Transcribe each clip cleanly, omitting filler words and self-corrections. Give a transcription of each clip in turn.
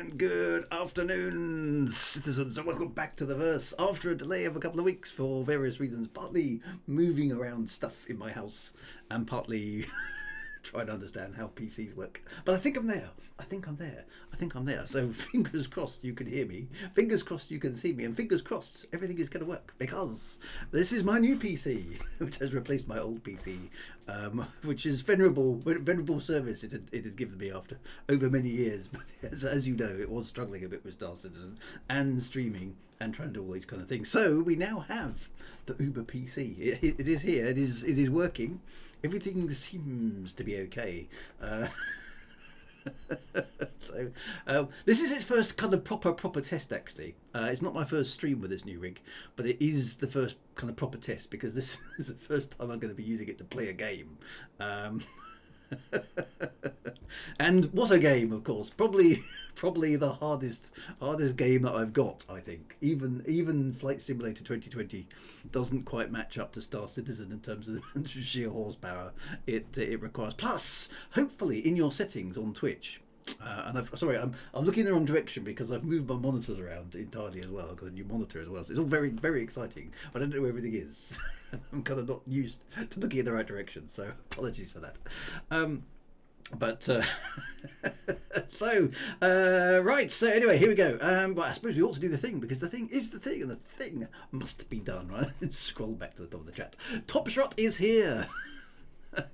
And good afternoon, citizens, and welcome back to the verse. After a delay of a couple of weeks for various reasons, partly moving around stuff in my house and partly trying to understand how PCs work. But I think I'm there. I think I'm there. So fingers crossed you can hear me. Fingers crossed you can see me. And fingers crossed everything is going to work, because this is my new PC, which has replaced my old PC, which is venerable service it has given me after over many years. But as you know, it was struggling a bit with Star Citizen and streaming and trying to do all these kind of things. So we now have the Uber PC. It is here. It is working. Everything seems to be okay. So this is its first kind of proper test, actually. It's not my first stream with this new rig, but it is the first kind of proper test, because this is the first time I'm going to be using it to play a game. And what a game, of course. Probably the hardest game that I've got, I think. Even Flight Simulator 2020 doesn't quite match up to Star Citizen in terms of sheer horsepower it requires. Plus, hopefully in your settings on Twitch, and I'm looking in the wrong direction because I've moved my monitors around entirely as well. I've got a new monitor as well, so it's all very, very exciting, but I don't know where everything is. I'm kind of not used to looking in the right direction, so apologies for that. Right, so anyway, here we go. But I suppose we ought to do the thing, because the thing is the thing, and the thing must be done, right? Scroll back to the top of the chat. Top Shot is here.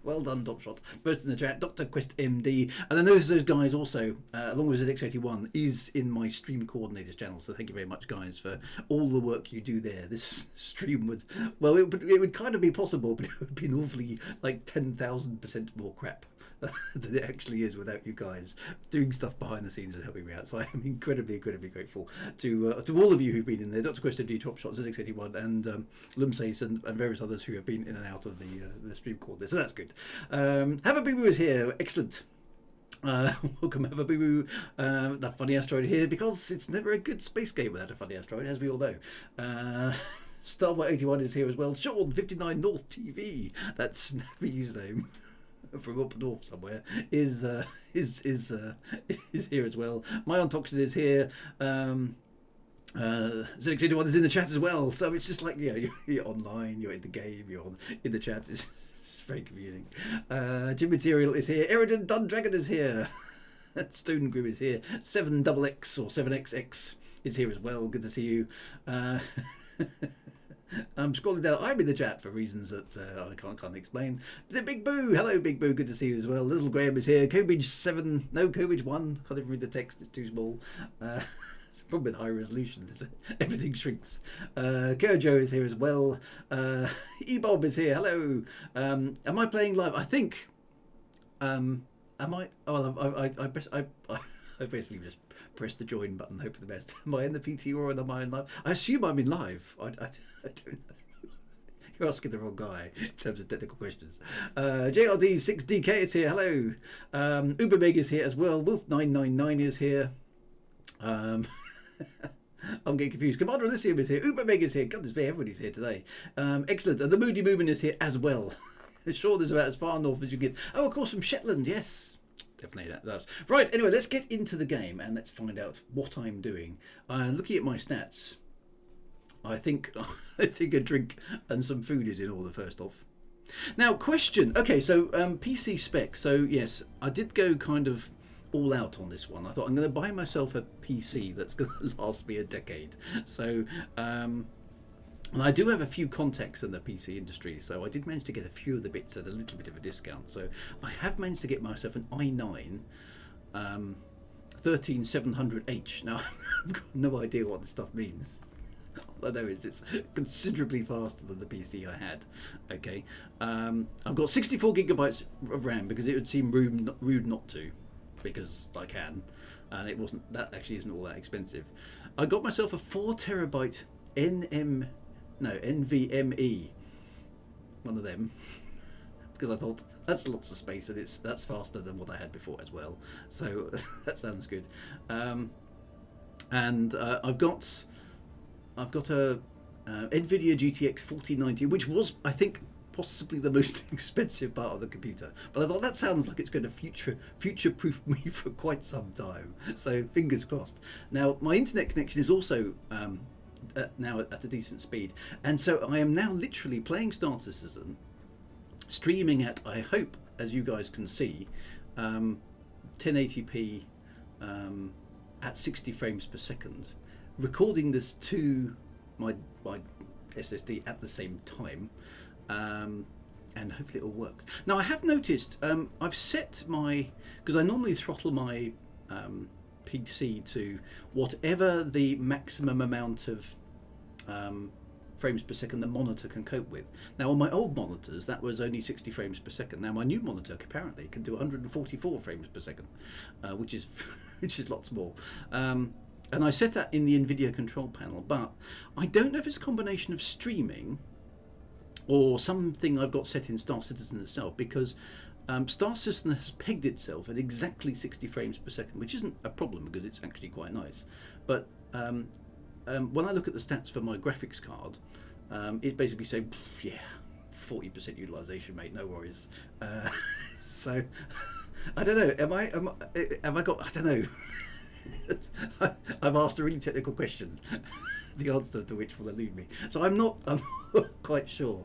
Well done, Top Shot. First in the chat, Dr. Quest MD, and then those guys also, along with ZX81, is in my stream coordinators channel. So thank you very much, guys, for all the work you do there. This stream would, well, it would kind of be possible, but it would be an awfully like 10,000% more crap than it actually is without you guys doing stuff behind the scenes and helping me out. So I am incredibly grateful to all of you who've been in there, Dr. Quest MD, Top Shot, ZX81, and Lumsace, and various others who have been in and out of the stream coordinator. So that's good. Have a Boo Boo is here. Excellent. Welcome, Have a Boo Boo. The Funny Asteroid here, because it's never a good space game without a funny asteroid, as we all know. Starboy81 is here as well. Sean 59 North TV, that's snappy username from up north somewhere, is here as well. My Toxin is here. ZX81 is in the chat as well. So it's just like, you're online, you're in the game, you're in the chat. It's very confusing. Jim Material is here. Eridan Dundragon is here. Stone Grim is here. 7XX or 7XX is here as well. Good to see you. I'm scrolling down. I'm in the chat for reasons that I can't explain. The Big Boo, hello Big Boo, good to see you as well. Little Graham is here. Cobage 7, no, Cobage 1. Can't even read the text, it's too small. It's a problem with high resolution. Everything shrinks. Kojo is here as well. E-Bob is here. Hello. Am I playing live? I think. Am I? Oh, I basically just press the join button, hope for the best. Am I in the PT or am I in live? I assume I'm in live. I don't know. You're asking the wrong guy in terms of technical questions. JRD6DK is here. Hello. Ubermeg is here as well. Wolf999 is here. I'm getting confused. Commander Elysium is here. Ubermeg is here. Goodness me, everybody's here today. Excellent. And the Moody Moomin is here as well. Sure, there's about as far north as you get. Oh, of course, from Shetland. Yes. Definitely that's right. Anyway, let's get into the game and let's find out what I'm doing. Looking at my stats, I think a drink and some food is in order first off. Now, question. Okay, so PC spec. So yes, I did go kind of all out on this one. I thought I'm going to buy myself a PC that's going to last me a decade. So and I do have a few contacts in the PC industry, so I did manage to get a few of the bits at a little bit of a discount. So I have managed to get myself an i9 13700H. Now, I've got no idea what this stuff means. All I know is it's considerably faster than the PC I had. Okay, I've got 64 gigabytes of RAM, because it would seem rude not to, because I can, and it wasn't. That actually isn't all that expensive. I got myself a 4 terabyte NVMe, one of them, because I thought that's lots of space and that's faster than what I had before as well. So that sounds good. And I've got a NVIDIA GTX 4090, which was, I think, possibly the most expensive part of the computer. But I thought that sounds like it's going to future-proof me for quite some time. So fingers crossed. Now my internet connection is also now at a decent speed, and so I am now literally playing Star Citizen, streaming at, I hope, as you guys can see, 1080p at 60 frames per second, recording this to my SSD at the same time, and hopefully it all works. Now I have noticed I've set my, because I normally throttle my PC to whatever the maximum amount of frames per second the monitor can cope with. Now on my old monitors that was only 60 frames per second. Now my new monitor apparently can do 144 frames per second, which is which is lots more. And I set that in the NVIDIA control panel, but I don't know if it's a combination of streaming or something I've got set in Star Citizen itself, because Star Citizen has pegged itself at exactly 60 frames per second, which isn't a problem because it's actually quite nice. But when I look at the stats for my graphics card, it basically says, yeah, 40% utilization, mate, no worries. So I don't know. Have I got? I don't know. I've asked a really technical question, the answer to which will elude me. So I'm not quite sure.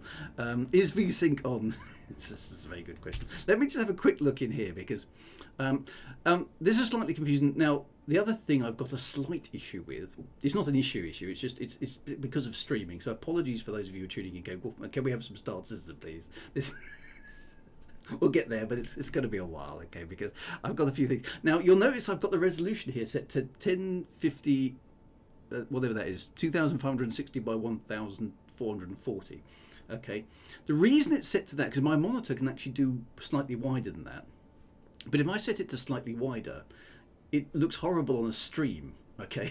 Is VSync on? This is a very good question. Let me just have a quick look in here, because this is slightly confusing. Now, the other thing I've got a slight issue with, it's not an issue, it's just it's because of streaming. So apologies for those of you who are tuning in, going, well, can we have some Star Citizen, please? This we'll get there, but it's going to be a while, okay, because I've got a few things. Now, you'll notice I've got the resolution here set to 1050, whatever that is, 2560 by 1440. Okay, the reason it's set to that, because my monitor can actually do slightly wider than that, but if I set it to slightly wider, it looks horrible on a stream. Okay,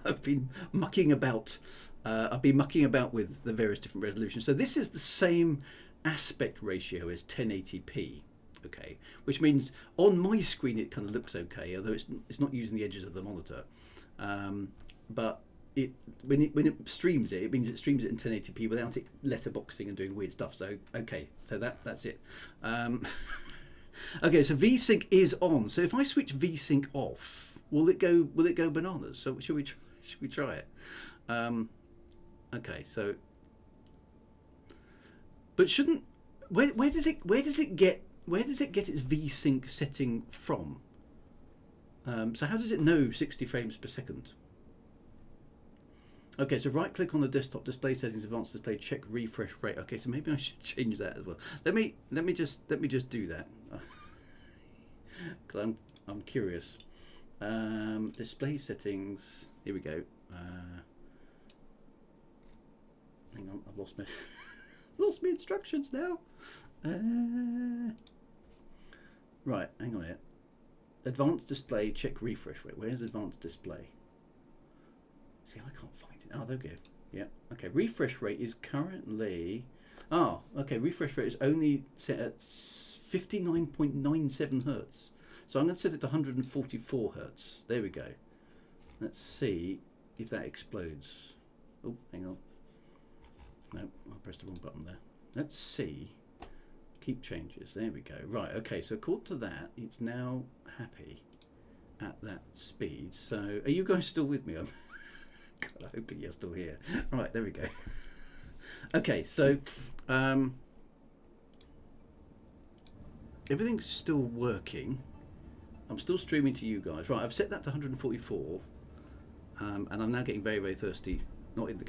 I've been mucking about with the various different resolutions. So this is the same aspect ratio as 1080p, okay, which means on my screen it kind of looks okay, although it's not using the edges of the monitor, but when it streams it means it streams it in 1080p without it letterboxing and doing weird stuff. So okay, so that's it. Okay, so VSync is on. So if I switch VSync off, will it go bananas? So should we try it? Okay, so, but shouldn't, where does it get its VSync setting from? So how does it know 60 frames per second? Okay, so right click on the desktop, display settings, advanced display, check refresh rate. Okay, so maybe I should change that as well. Let me just do that, because I'm curious. Display settings. Here we go. Hang on, I've lost my instructions now. Right, hang on a minute. Advanced display, check refresh rate. Where's advanced display? See, I can't find it. Oh, there we go. Yeah. Okay. Refresh rate is currently. Oh, okay. Refresh rate is only set at 59.97 hertz. So I'm going to set it to 144 hertz. There we go. Let's see if that explodes. Oh, hang on. No, I pressed the wrong button there. Let's see. Keep changes. There we go. Right. Okay. So according to that, it's now happy at that speed. So are you guys still with me? I'm God, hoping you're still here. Right. There we go. Okay. So everything's still working. I'm still streaming to you guys. Right. I've set that to 144, and I'm now getting very, very thirsty. Not in the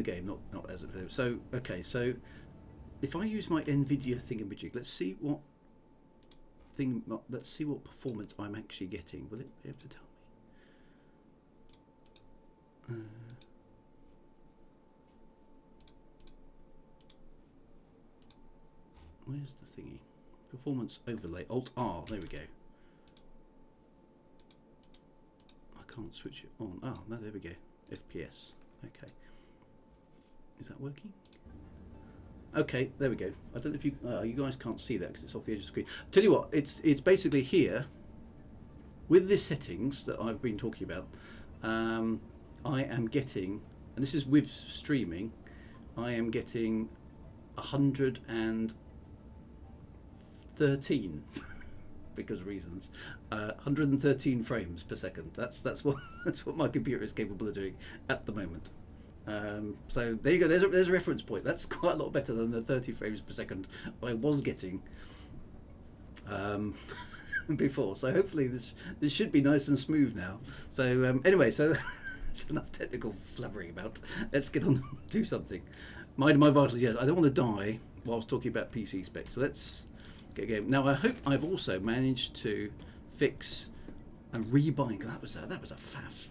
game, not as it is. So okay, so if I use my NVIDIA thingamajig, let's see what performance I'm actually getting. Will it be able to tell me? Where's the thingy? Performance overlay. Alt R. There we go. I can't switch it on. Oh no, there we go. FPS. Okay, is that working? Okay, there we go. I don't know if you guys can't see that because it's off the edge of the screen. Tell you what, it's basically here with the settings that I've been talking about. I am getting, and this is with streaming, I am getting 113 because of reasons. 113 frames per second. That's what that's what my computer is capable of doing at the moment. So there you go. There's a reference point. That's quite a lot better than the 30 frames per second I was getting before. So hopefully this should be nice and smooth now. So anyway, so it's enough technical flabbering about. Let's get on and do something. Mind my vitals. Yes, I don't want to die whilst talking about PC specs. So let's get going. Now I hope I've also managed to fix and rebind. That was a faff.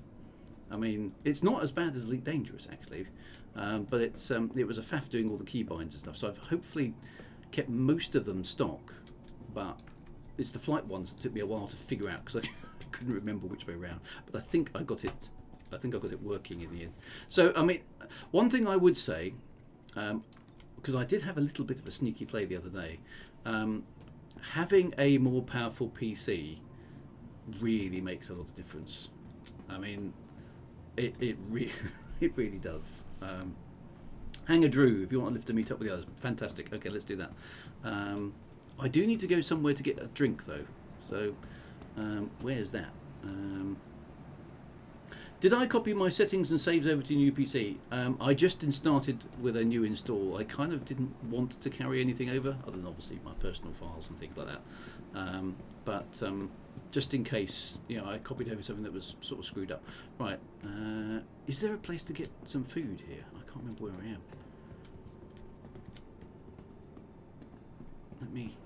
I mean, it's not as bad as Elite Dangerous actually, but it was a faff doing all the keybinds and stuff. So I've hopefully kept most of them stock, but it's the flight ones that took me a while to figure out because I couldn't remember which way around. But I think I got it. I think I got it working in the end. So I mean, one thing I would say, because I did have a little bit of a sneaky play the other day, having a more powerful PC really makes a lot of difference. I mean, it really does. Hanger Drew, if you want to live to meet up with the others, fantastic. Okay, let's do that. I do need to go somewhere to get a drink though. So where's that? Did I copy my settings and saves over to new PC? I just started with a new install. I kind of didn't want to carry anything over, other than obviously my personal files and things like that. But just in case, I copied over something that was sort of screwed up. Right, is there a place to get some food here? I can't remember where I am. Let me...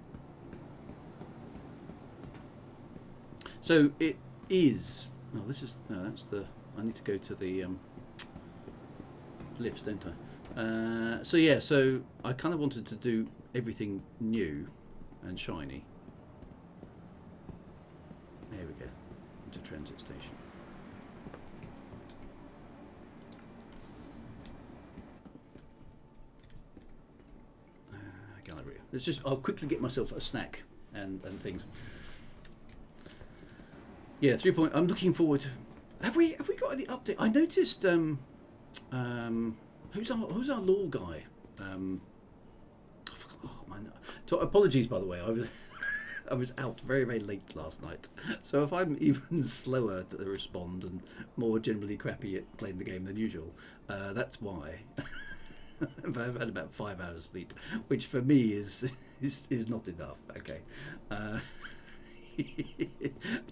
So it is... No, that's the... I need to go to the lifts, don't I? So yeah, so I kind of wanted to do everything new and shiny. There we go, into transit station. Galleria. I'll quickly get myself a snack and things. Yeah, 3 point. I'm looking forward to. Have we got any update? I noticed. Who's our law guy? I forgot. Oh man. So apologies, by the way. I was out very, very late last night. So if I'm even slower to respond and more generally crappy at playing the game than usual, that's why. I've had about 5 hours sleep, which for me is not enough. Okay.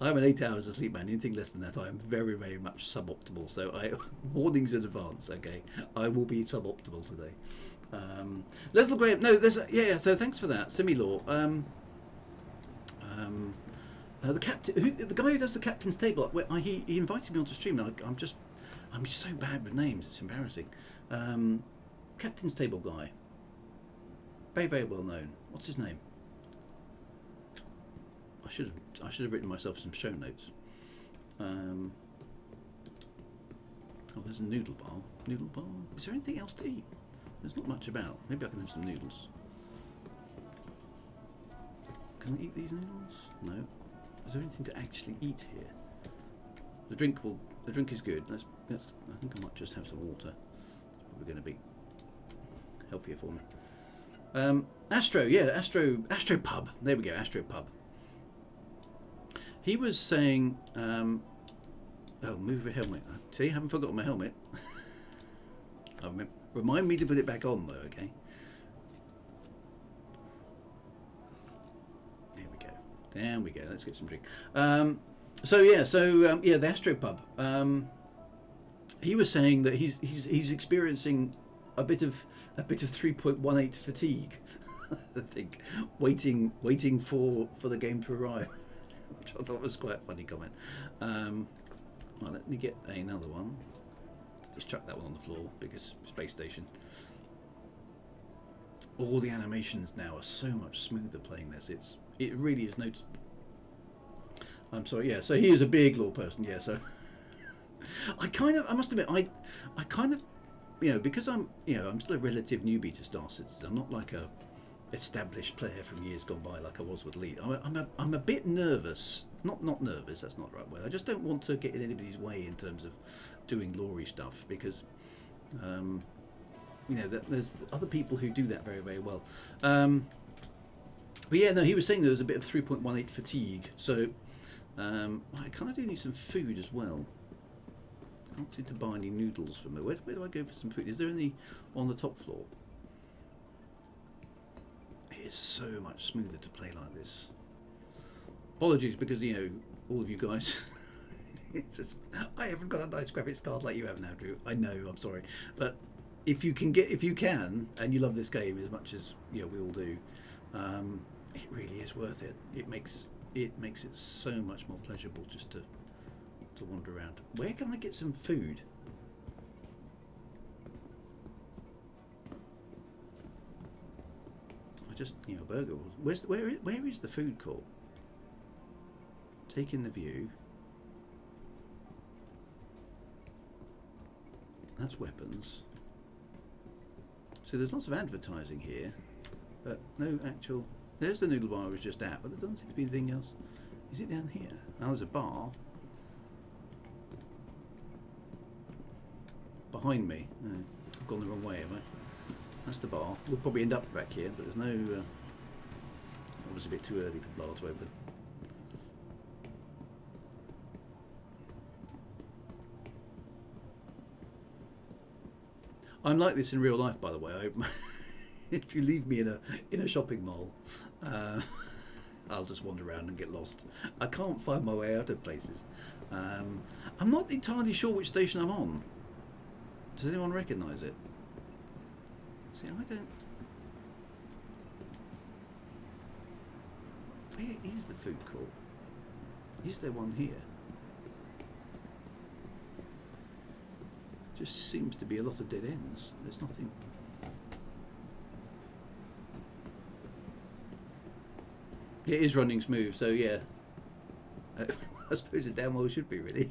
I'm an 8 hours of sleep man. Anything less than that, I am very, very much suboptimal. So warnings in advance. Okay, I will be suboptimal today. Leslie Graham. No, yeah. So thanks for that, Simi-Law. The captain, the guy who does the captain's table. He invited me onto stream. And I'm just so bad with names. It's embarrassing. Captain's table guy. Very, very well known. What's his name? I should have written myself some show notes. Oh, there's a noodle bar. Noodle bar. Is there anything else to eat? There's not much about. Maybe I can have some noodles. Can I eat these noodles? No. Is there anything to actually eat here? The drink is good. I think I might just have some water. It's probably going to be healthier for me. Astro Pub. There we go. Astro Pub. He was saying, move your helmet. See, I haven't forgotten my helmet. Remind me to put it back on, though, okay? There we go. Let's get some drink. The Astro Pub. He was saying that he's experiencing a bit of 3.18 fatigue. I think waiting for the game to arrive. Which I thought was quite a funny comment. Well, let me get another one. Just chuck that one on the floor because space station. All the animations now are so much smoother playing this. It really is noticeable. I'm sorry. Yeah. So he is a big law person. Yeah. So I must admit, I kind of, because I'm still a relative newbie to Star Citizen. I'm not like a established player from years gone by like I was with Elite. I'm a bit nervous. Not nervous, that's not the right word. I just don't want to get in anybody's way in terms of doing lorry stuff because you know, there's other people who do that very, very well. But yeah, no, he was saying there was a bit of 3.18 fatigue, so I kind of do need some food as well. I can't seem to buy any noodles from there. Where do I go for some food? Is there any on the top floor? It is so much smoother to play like this. Apologies, because you know all of you guys. It's just, I haven't got a nice graphics card like you have now, Drew. I know, I'm sorry, but if you can, and you love this game as much as we all do, it really is worth it. It makes it so much more pleasurable just to wander around. Where can I get some food? I just a burger. Where is the food court? Take in the view. That's weapons. So there's lots of advertising here, but no actual. There's the noodle bar I was just at, but there doesn't seem to be anything else. Is it down here? Oh, there's a bar behind me. No, I've gone the wrong way, have I? That's the bar. We'll probably end up back here, but there's no. It was a bit too early for the bar to open. I'm like this in real life, by the way. If you leave me in a shopping mall, I'll just wander around and get lost. I can't find my way out of places. I'm not entirely sure which station I'm on. Does anyone recognise it? See, I don't. Where is the food court? Is there one here? Just seems to be a lot of dead ends. There's nothing. Yeah, it is running smooth, so yeah. I suppose it damn well should be, really.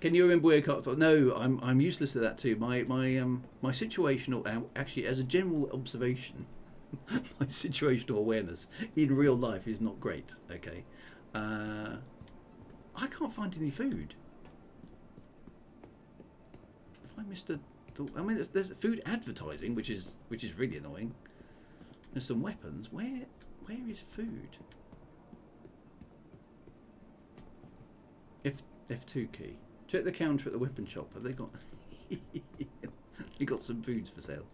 Can you remember where I can't talk? No, I'm useless at that too. My situational, actually, as a general observation, my situational awareness in real life is not great. Okay. I can't find any food. If I missed I mean, there's food advertising, which is really annoying. There's some weapons. Where is food? F2 key. Check the counter at the weapon shop. Have they got? You got some foods for sale.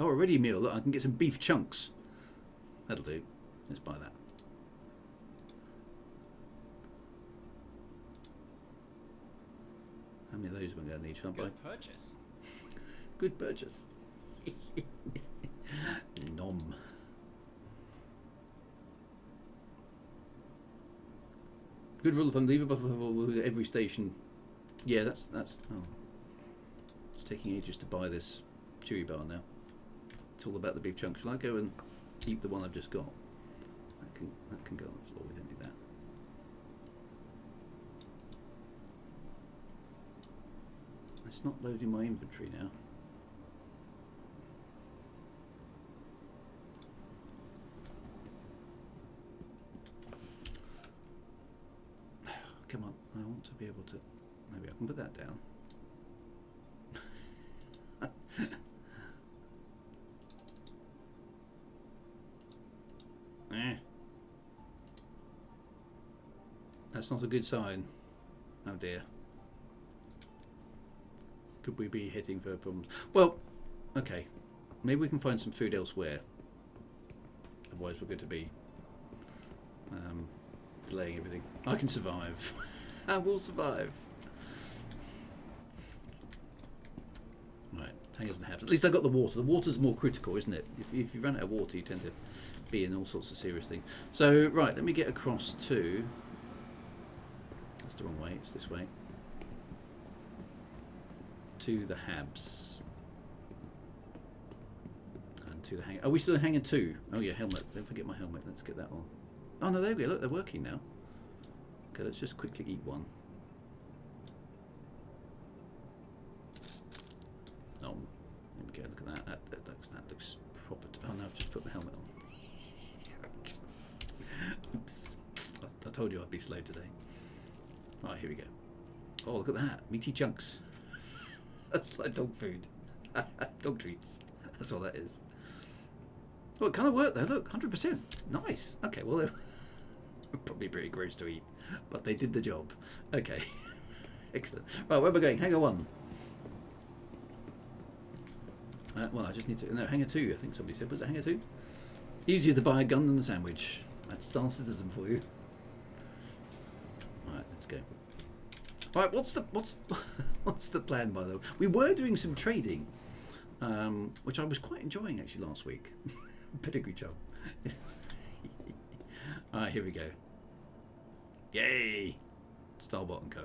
Oh, a ready meal. Look, I can get some beef chunks. That'll do. Let's buy that. How many of those am I going to need? Shall I buy? Good purchase. Good purchase. Nom. Good rule of thumb. Leave a bottle of oil at every station. Yeah, that's. Oh, it's taking ages to buy this chewy bar now. It's all about the beef chunk. Shall I go and eat the one I've just got? That can go on the floor. We don't need that. It's not loading my inventory now. Come on, I want to be able to. Maybe I can put that down. That's not a good sign. Oh dear. Could we be heading for problems? Well, okay. Maybe we can find some food elsewhere. Otherwise we're going to be delaying everything. I can survive. I will survive. Right, hangers and habs. At least I got the water. The water's more critical, isn't it? If you run out of water, you tend to be in all sorts of serious things. So, right, let me get across to... That's the wrong way, it's this way. To the Habs. And to the hangar. Are we still in hangar 2? Oh yeah, helmet. Don't forget my helmet. Let's get that on. Oh no, there we go. Look, they're working now. Okay, let's just quickly eat one. Oh, there we go. Look at that. That looks proper. Oh no, I've just put my helmet on. Oops. I told you I'd be slow today. Right, here we go. Oh, look at that. Meaty chunks. That's like dog food. Dog treats. That's what that is. Well, it kind of worked though. Look, 100%. Nice. Okay, well, they're probably pretty gross to eat, but they did the job. Okay. Excellent. Right, where am I going? Hangar 1. Well, I just need to... No, Hangar 2, I think somebody said. Was it Hangar 2? Easier to buy a gun than a sandwich. That's Star Citizen for you. Right, let's go. Right, what's the plan, by the way? We were doing some trading, which I was quite enjoying actually last week. Pedigree job. Alright, here we go. Yay! Starbot and Co.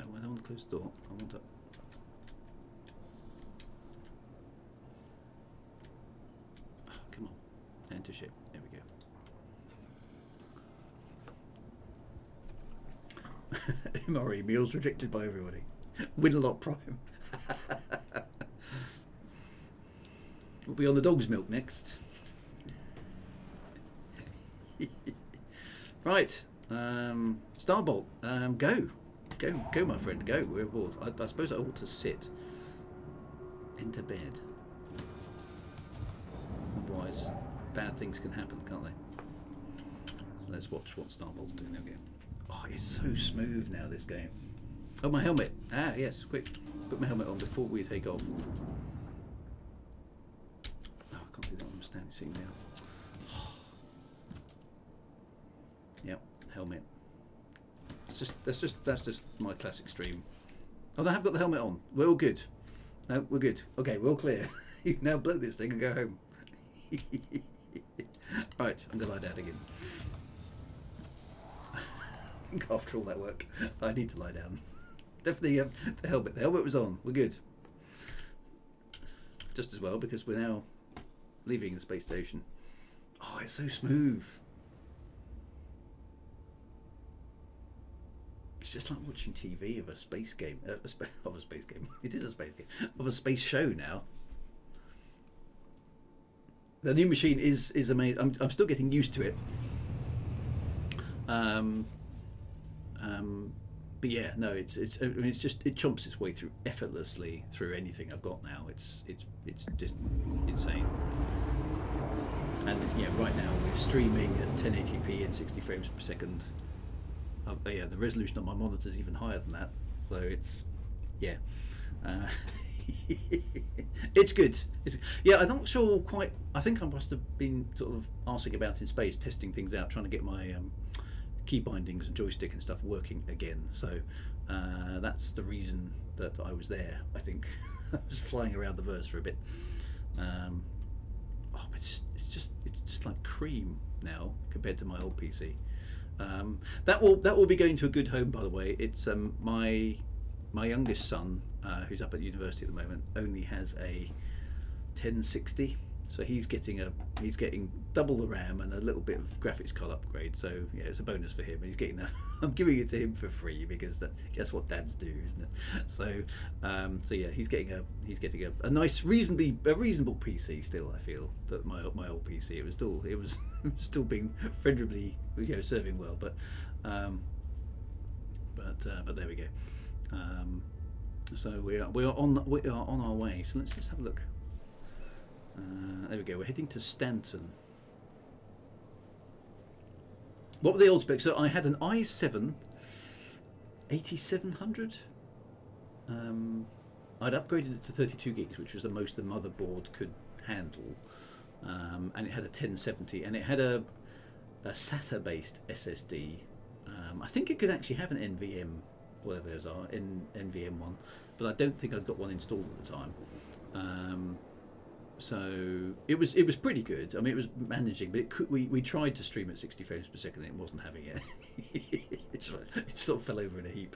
Oh, I don't want to close the door. I want to... Oh, come on. Enter ship. There we go. MRE, meals rejected by everybody. Winlock Prime. We'll be on the dog's milk next. Right. Starbolt. Go, my friend. Go. We're aboard. I suppose I ought to sit. Into bed. Otherwise, bad things can happen, can't they? So let's watch what Starbolt's doing again. Oh, it's so smooth now, this game. Oh, my helmet. Ah, yes. Quick. Put my helmet on before we take off. Oh, I can't do that when I'm sitting down. Yep, helmet. That's just my classic stream. Oh, I have got the helmet on. We're all good. No, we're good. Okay, we're all clear. You can now blow this thing and go home. Right, I'm gonna lie down again. I think after all that work, I need to lie down. Definitely the helmet. The helmet was on. We're good. Just as well because we're now leaving the space station. Oh, it's so smooth. It's just like watching TV of a space game. Of a space game. It is a space game. Of a space show now. The new machine is amazing. I'm still getting used to it. But yeah, no, it's I mean, it's just it chomps its way through effortlessly through anything I've got now. It's just insane. And yeah, right now we're streaming at 1080p and 60 frames per second. Yeah, the resolution on my monitor is even higher than that. So it's yeah. It's good. Yeah, I'm not sure quite. I think I must have been sort of arsing about in space, testing things out, trying to get my key bindings and joystick and stuff working again. So that's the reason that I was there. I think I was flying around the verse for a bit. Oh, but it's just like cream now compared to my old PC. That will be going to a good home, by the way. It's my youngest son, who's up at university at the moment, only has a 1060, so he's getting double the RAM and a little bit of graphics card upgrade. So yeah, it's a bonus for him. He's getting that. I'm giving it to him for free because that's what dads do, isn't it? So yeah, he's getting a nice, reasonable PC still. I feel that my old PC it was still being friendly, serving well, but there we go. So we are on our way. So let's just have a look. There we go. We're heading to Stanton. What were the old specs? So I had an i7 8700. I'd upgraded it to 32 gigs, which was the most the motherboard could handle, and it had a 1070, and it had a SATA-based SSD. I think it could actually have an NVM, whatever those are, NVM one, but I don't think I'd got one installed at the time. So it was pretty good. I mean, it was managing, but we tried to stream at 60 frames per second and it wasn't having it. It sort of fell over in a heap,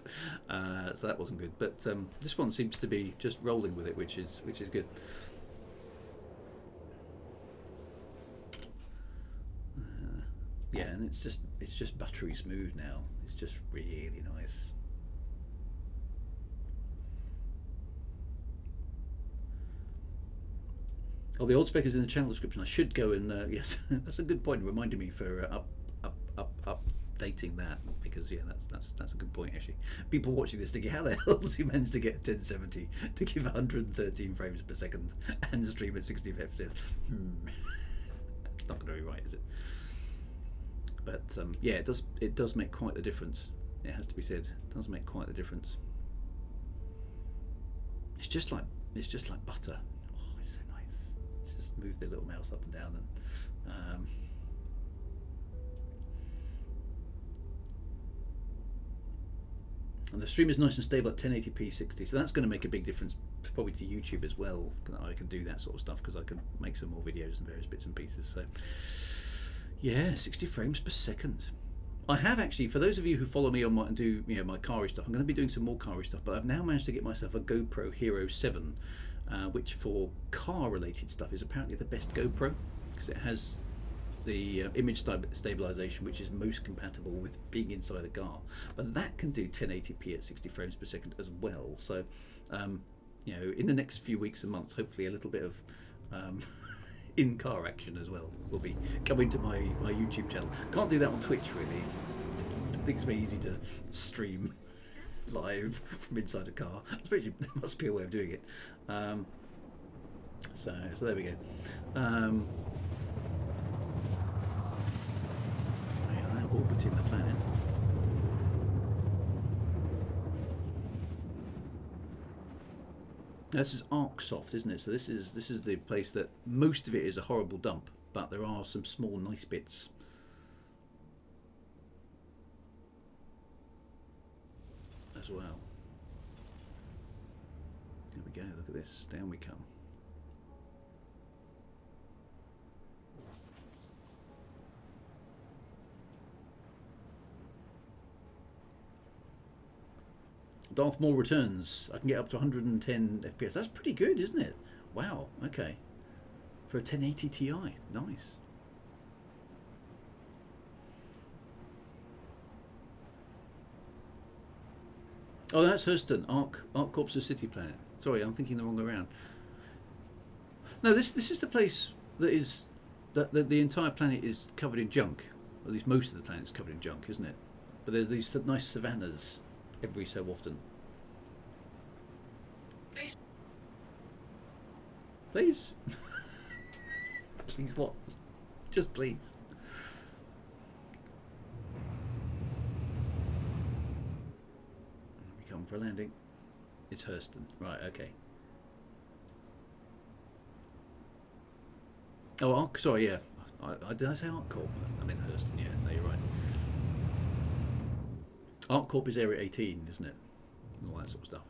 so that wasn't good. But this one seems to be just rolling with it, which is good. Yeah, and it's just buttery smooth now. It's just really nice. Oh, the old spec is in the channel description. I should go and yes, that's a good point. Reminding me for updating that, because yeah, that's a good point actually. People watching this thinking, how the hell does he manage to get 1070 to give 113 frames per second and stream at 60 FPS? It's not going to be right, is it? But yeah, it does make quite the difference. It has to be said. It does make quite the difference. It's just like butter. Oh, it's so nice. Just move the little mouse up and down and the stream is nice and stable at 1080p 60, so that's going to make a big difference probably to YouTube as well. I can do that sort of stuff because I can make some more videos and various bits and pieces. So yeah, 60 frames per second. I have actually, for those of you who follow me on my and do my car stuff, I'm going to be doing some more car stuff. But I've now managed to get myself a GoPro Hero 7, which for car related stuff is apparently the best GoPro because it has the image stabilization, which is most compatible with being inside a car. But that can do 1080p at 60 frames per second as well. So in the next few weeks and months, hopefully a little bit of in-car action as well will be coming to my YouTube channel. Can't do that on Twitch really. I think it's very easy to stream live from inside a car. I suppose there must be a way of doing it. So there we go. We are now orbiting the planet. This is ArcSoft, isn't it? So this is the place that most of it is a horrible dump, but there are some small nice bits. As well. There we go, look at this, down we come. Darth Maul returns. I can get up to 110 FPS. That's pretty good, isn't it? Wow, okay. For a 1080 Ti, nice. Oh, that's Hurston, Arc Corpus City Planet. Sorry, I'm thinking the wrong way around. No, this is the place that is that the entire planet is covered in junk. At least most of the planet is covered in junk, isn't it? But there's these nice savannas every so often. Please? Please what? Just please. We come for a landing. It's Hurston. Right, okay. Oh, Arc, sorry, yeah. Did I say ArcCorp? I mean Hurston, yeah. No, you're right. ArcCorp is Area 18, isn't it? And all that sort of stuff.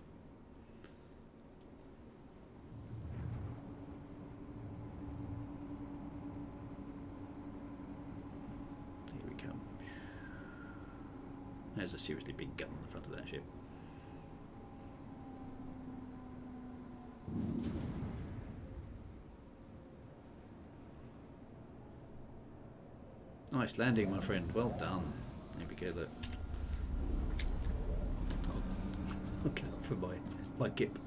Here we come. There's a seriously big gun on the front of that ship. Nice landing, my friend. Well done. There we go, look. Look out for my gip.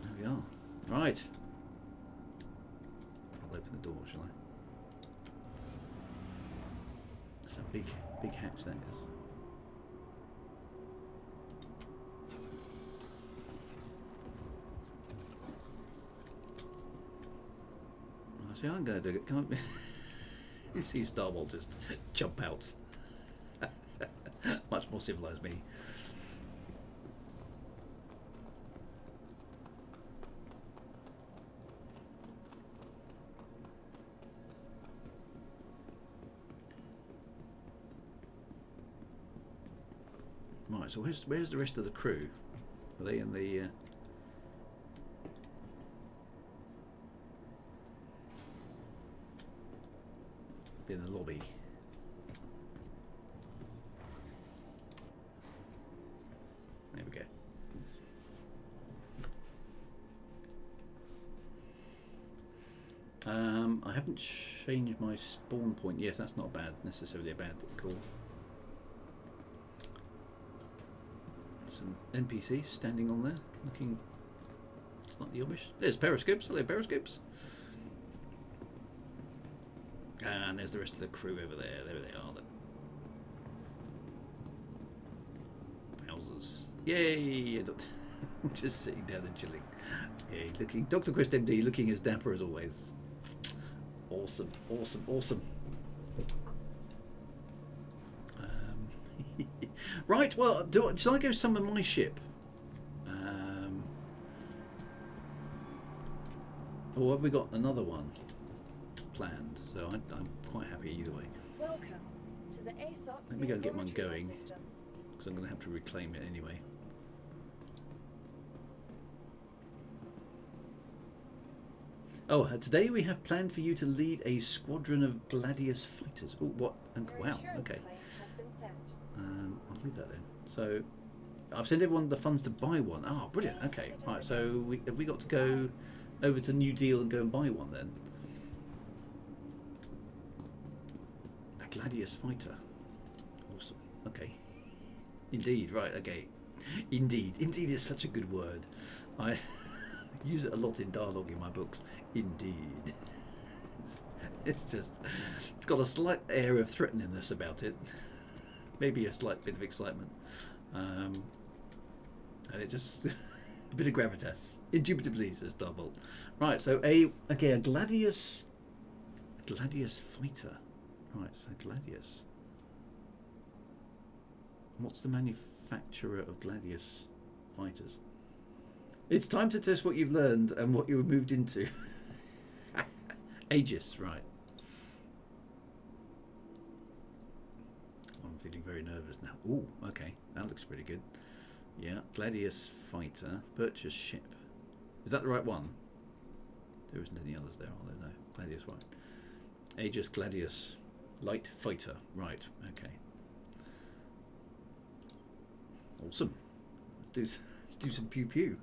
There we are. Right. I'll open the door, shall I? That's a big hatch, that is. See, I'm going to do it. Can't you see Star Wars just jump out? Much more civilized me. Right, so where's the rest of the crew? Are they in the? In the lobby. There we go. I haven't changed my spawn point. Yes, that's not bad, necessarily a bad call. Some NPCs standing on there, looking slightly obvious. There's periscopes. Hello, periscopes. And there's the rest of the crew over there. There they are. The Wowzers. Yay! Just sitting down and chilling. Yay, looking. Dr. Quest MD looking as dapper as always. Awesome, awesome, awesome. Right, well, shall I go summon my ship? Or have we got another one planned? So I'm quite happy either way. Welcome to the ASOP. Let me go and get one going, because I'm going to have to reclaim it anyway. Oh, today we have planned for you to lead a squadron of Gladius fighters. Oh, what? Wow, okay. I'll leave that then. So, I've sent everyone the funds to buy one. Oh, brilliant. Okay, right. So, have we got to go over to New Deal and go and buy one then? A Gladius fighter. Awesome. Okay. Indeed. Right. Okay. Indeed. Indeed is such a good word. I use it a lot in dialogue in my books. Indeed. It's just, it's got a slight air of threateningness about it. Maybe a slight bit of excitement. And it just, a bit of gravitas. Indubitably, says Darbolt. Right, so a Gladius fighter. Right, so Gladius. What's the manufacturer of Gladius fighters? It's time to test what you've learned and what you were moved into. Aegis, right. I'm feeling very nervous now. Ooh, okay, that looks pretty good. Yeah, Gladius fighter, purchase ship. Is that the right one? There isn't any others there, are there? No, Gladius one. Aegis Gladius, light fighter. Right, okay. Awesome. Let's do some pew pew.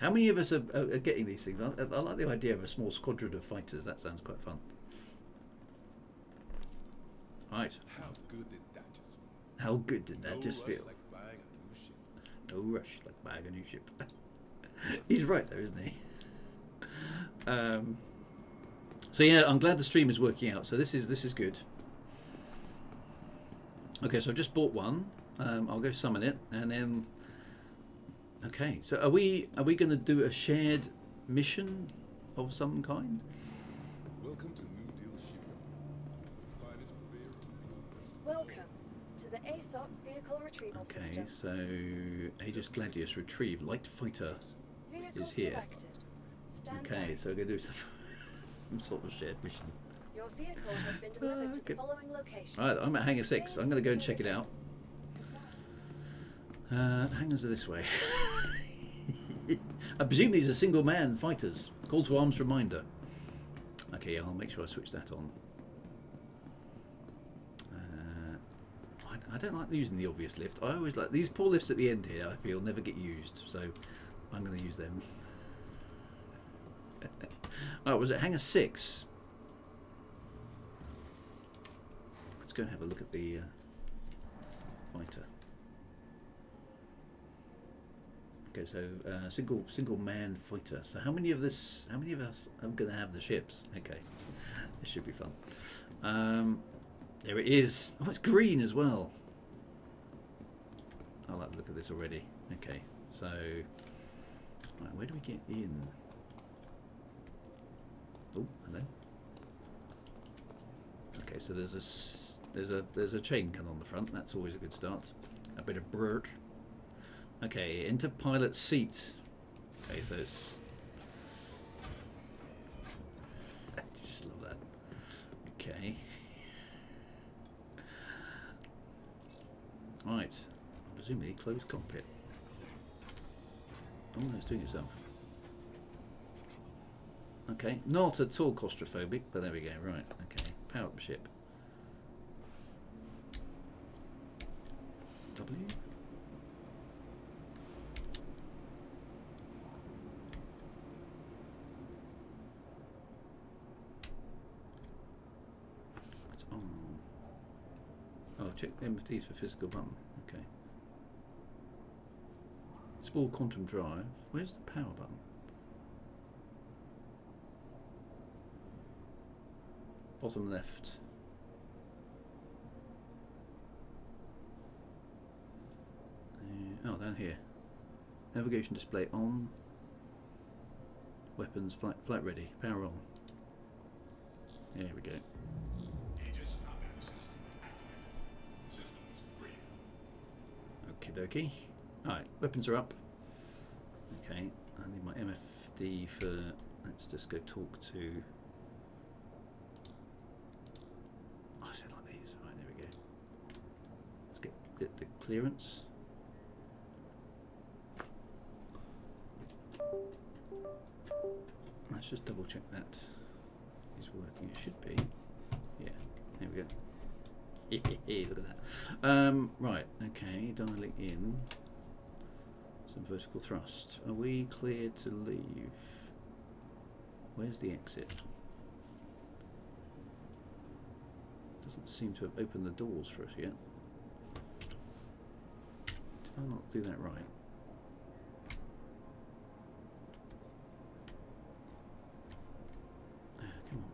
How many of us are getting these things? I like the idea of a small squadron of fighters. That sounds quite fun. Right. How good did that just feel? How good did that just feel? Like buying a new ship. No rush like buying a new ship. He's right there, isn't he? So yeah, I'm glad the stream is working out. So this is good. Okay, so I've just bought one. I'll go summon it, and then. Okay, so are we going to do a shared mission of some kind? Welcome to New Deal Shipyard. Finest purveyor of Welcome to the ASOP vehicle retrieval system. Okay, so Aegis Gladius retrieve light fighter Vehicle is here. selected. Stand Okay, by. so we're going to do some sort of shared mission. Your vehicle has been delivered to the following location. Right, I'm at Hangar 6. I'm going to go and check it out. Hangars are this way. I presume these are single-man fighters. Call to arms reminder. Okay, I'll make sure I switch that on. I don't like using the obvious lift. I always like these poor lifts at the end here. I feel never get used, so I'm going to use them. Oh, was it Hangar 6? Let's go and have a look at the fighter. Okay, so single man fighter. So how many of us are going to have the ships? Okay, this should be fun. There it is. Oh, it's green as well. I like the look at this already. Okay, so right, where do we get in? Oh, hello. Okay, so there's a chain gun on the front. That's always a good start. A bit of brrrt. Okay, enter pilot seat. Okay, so it's. I just love that. Okay. Right. Presumably closed cockpit. Oh, no, it's doing itself. Okay, not at all claustrophobic, but there we go. Right. Okay, power up the ship. W. check MFTs for physical button. Okay. Small quantum drive. Where's the power button? Bottom left. Oh, down here. Navigation display on. Weapons flight ready. Power on. There we go. Aegis combat system activated. Systems green. Okie dokie. Alright, weapons are up. Okay, I need my MFD for. Let's just go talk to. Oh, I said like these. Right, there we go. Let's get the clearance. Let's just double check that is working. It should be. Yeah, there we go. Look at that. Right, okay, dialing in. Some vertical thrust. Are we clear to leave? Where's the exit? Doesn't seem to have opened the doors for us yet. Did I not do that right? Come on.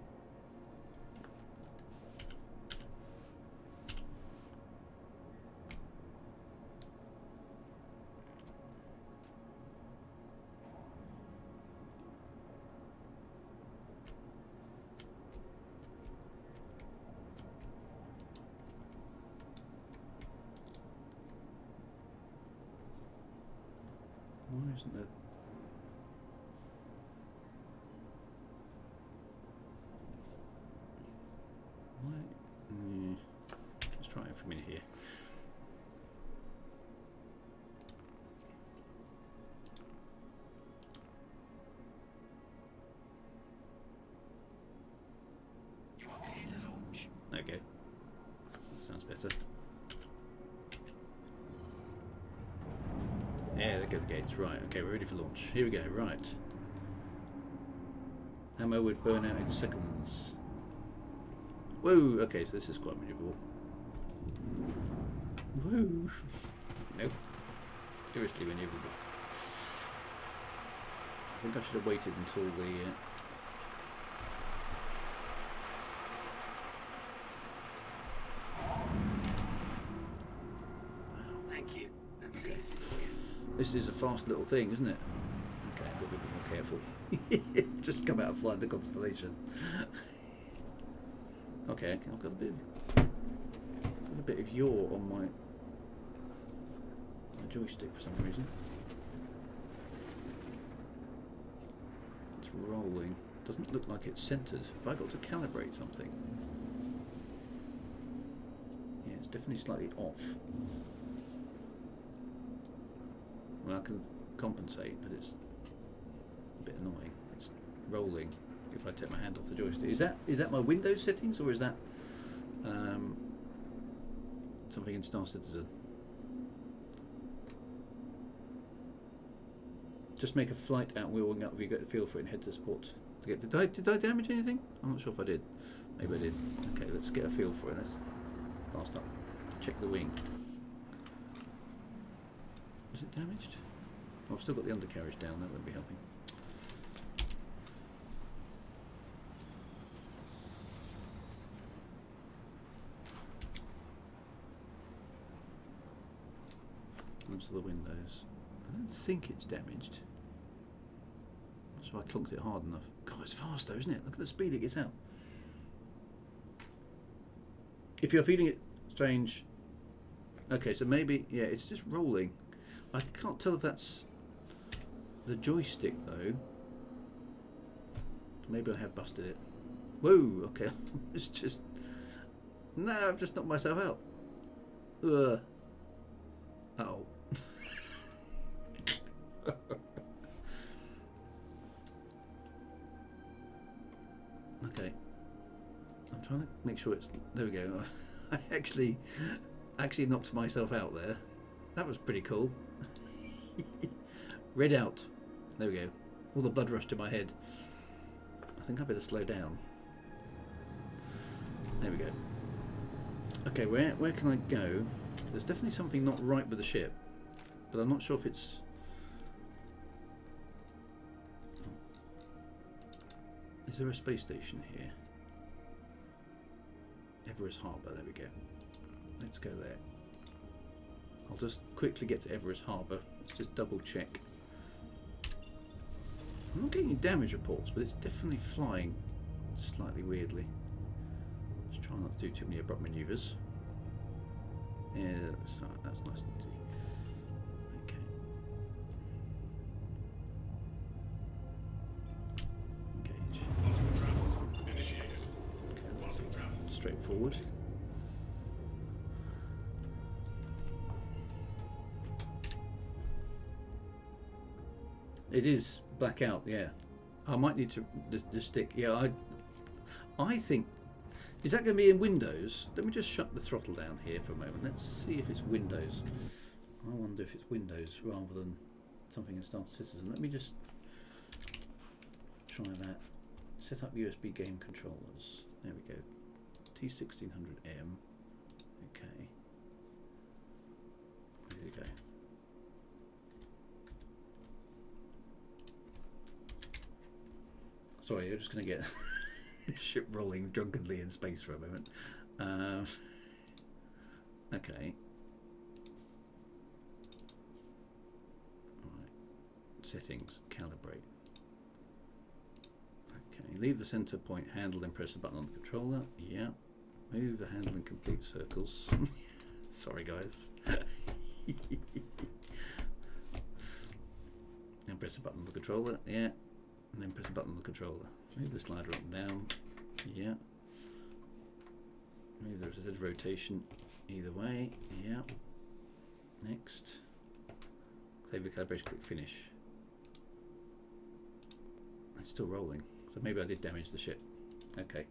Why isn't there? Let's try it from in here. You are clear to launch. Okay. That sounds better. Yeah, there go the gates. Right, okay, we're ready for launch. Here we go, right. Ammo would burn out in seconds. Whoa, okay, so this is quite maneuverable. Whoa. Nope. Seriously maneuverable. I think I should have waited until the... Thank you. And Okay. please enjoy it. This is a fast little thing, isn't it? Okay, I've got to be a bit more careful. Just come out and fly the constellation. Okay, I've got a bit of yaw on my joystick for some reason. It's rolling. Doesn't look like it's centered. Have I got to calibrate something? Yeah, it's definitely slightly off. Well, I can compensate, but it's a bit annoying. It's rolling if I take my hand off the joystick. Is that my Windows settings, or is that something in Star Citizen? Just make a flight out wheeling up if you get the feel for it and head to support. Did I damage anything? I'm not sure if I did. Maybe I did. Okay, let's get a feel for it. Let's last up. Check the wing. Is it damaged? Oh, I've still got the undercarriage down. That won't be helping. Onto the windows. I don't think it's damaged. So I clunked it hard enough. God, it's fast though, isn't it? Look at the speed it gets out. If you're feeling it strange, okay, so maybe, yeah, it's just rolling. I can't tell if that's the joystick though. Maybe I have busted it. Whoa, okay. It's just, no, I've just knocked myself out. Ugh. Uh-oh. Okay. I'm trying to make sure it's... There we go. I actually knocked myself out there. That was pretty cool. Red out. There we go. All the blood rushed to my head. I think I better slow down. There we go. Okay, where can I go? There's definitely something not right with the ship, but I'm not sure if it's... Is there a space station here? Everest Harbour, there we go. Let's go there. I'll just quickly get to Everest Harbour. Let's just double check. I'm not getting any damage reports, but it's definitely flying slightly weirdly. Just try not to do too many abrupt manoeuvres. Yeah, that's nice and easy. Okay. Engage. Okay, straightforward. It is blackout, yeah. I might need to just stick. Yeah, I think. Is that going to be in Windows? Let me just shut the throttle down here for a moment. Let's see if it's Windows. I wonder if it's Windows rather than something in Star Citizen. Let me just try that. Set up USB game controllers. There we go. T1600M. Okay. There we go. Sorry, you're just going to get ship rolling drunkenly in space for a moment. Okay. Alright. Settings. Calibrate. Okay. Leave the center point handle, then press the button on the controller. Yeah. Move the handle in complete circles. Sorry, guys. And press the button on the controller. Yeah. And then press the button on the controller. Move the slider up and down. Yeah. Move the Z rotation either way. Yeah. Next. Save the calibration, click finish. It's still rolling. So maybe I did damage the ship. Okay.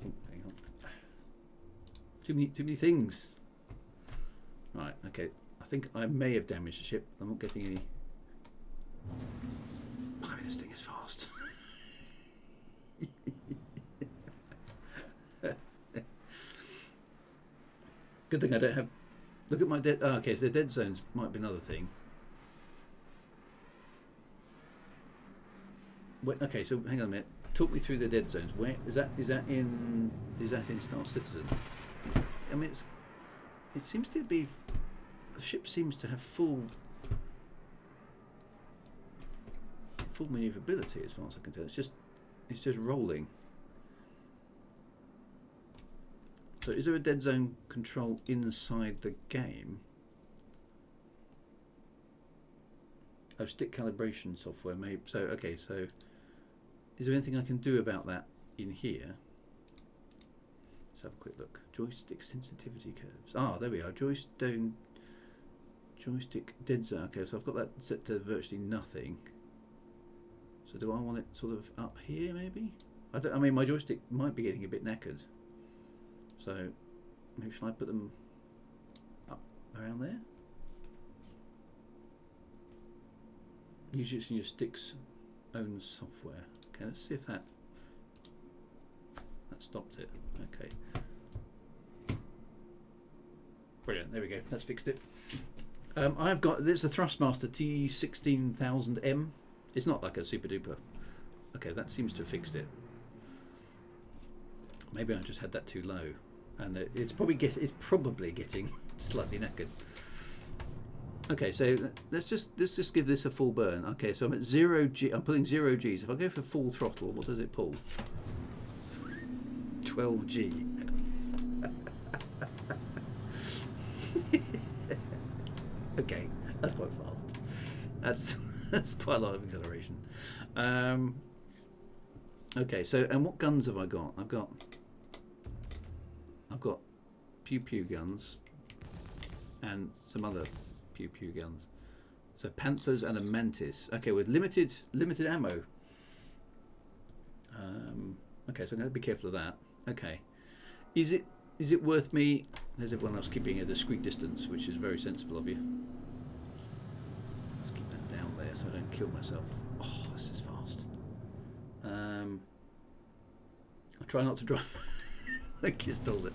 Oh, hang on. Too many things. Right, okay. I think I may have damaged the ship. I'm not getting any... I mean, this thing is fast. Good thing I don't have... Look at my dead... Oh, okay, so the dead zones might be another thing. Wait, okay, so hang on a minute. Talk me through the dead zones. Where is that in Star Citizen? I mean, it seems to be... The ship seems to have full maneuverability as far as I can tell. It's just rolling. So is there a dead zone control inside the game? Oh, stick calibration software maybe. So okay, so is there anything I can do about that in here? Let's have a quick look. Joystick sensitivity curves. Ah, there we are. Joystick dead zone. Okay, so I've got that set to virtually nothing. So do I want it sort of up here maybe? I mean, my joystick might be getting a bit knackered. So maybe shall I put them up around there? Use your stick's own software. Okay, let's see if that stopped it. Okay. Brilliant. There we go. That's fixed it. I've got this. A Thrustmaster T16000M. It's not like a super duper. Okay, that seems to have fixed it. Maybe I just had that too low, and it's probably getting slightly knackered. Okay, so let's just give this a full burn. Okay, so I'm at 0G. I'm pulling 0Gs. If I go for full throttle, what does it pull? 12G. Okay, that's quite fast. That's quite a lot of acceleration. Okay, so and what guns have I got? I've got pew pew guns and some other pew pew guns. So Panthers and a Mantis. Okay, with limited ammo. Okay, so I'm going to be careful of that. Okay, is it worth me? There's everyone else keeping a discreet distance, which is very sensible of you. Let's keep that down there so I don't kill myself. Oh, this is fast. I try not to drive. I think you stole it.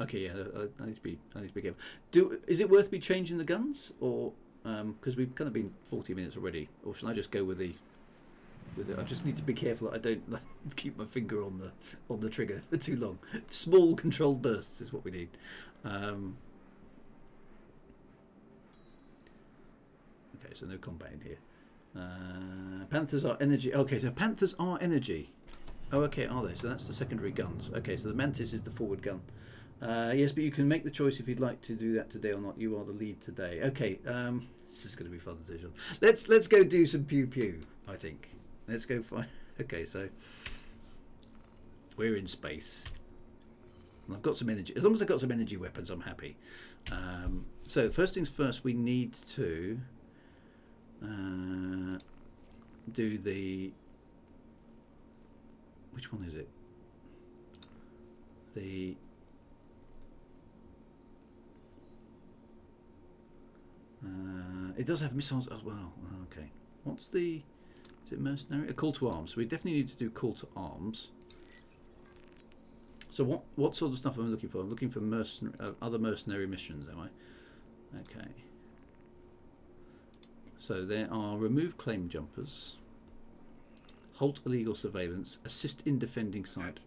Okay, yeah, I need to be careful. Is it worth me changing the guns, or because we've kind of been 40 minutes already, or should I just go with the? I just need to be careful that I don't keep my finger on the trigger for too long. Small controlled bursts is what we need. Okay, so no combat in here. Panthers are energy. Okay, so Panthers are energy. Oh, okay, are they? So that's the secondary guns. Okay, so the Mantis is the forward gun. Yes, but you can make the choice if you'd like to do that today or not. You are the lead today. Okay, this is going to be fun decision. Let's go do some pew pew. I think. Let's go find. Okay, so we're in space. And I've got some energy. As long as I've got some energy weapons, I'm happy. So first things first, we need to do the. Which one is it? The. It does have missiles as well. Okay. What's the? Is it mercenary? A call to arms. We definitely need to do call to arms. So what sort of stuff am I looking for? I'm looking for other mercenary missions, am I? Okay. So there are remove claim jumpers, halt illegal surveillance, assist in defending site.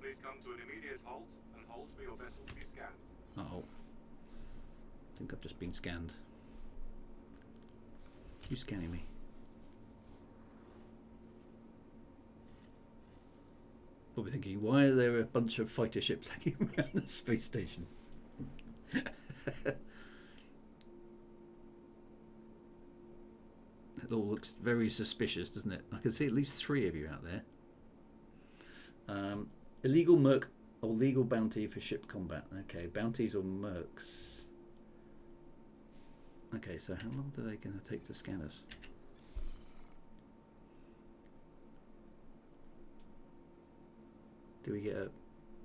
Please come to an immediate halt and hold for your vessel to be scanned. Oh. I think I've just been scanned. Who's scanning me? Probably thinking, why are there a bunch of fighter ships hanging around the space station? It all looks very suspicious, doesn't it? I can see at least 3 of you out there. Illegal merc or legal bounty for ship combat. Okay, bounties or mercs. Okay, so how long are they going to take to scan us? Do we get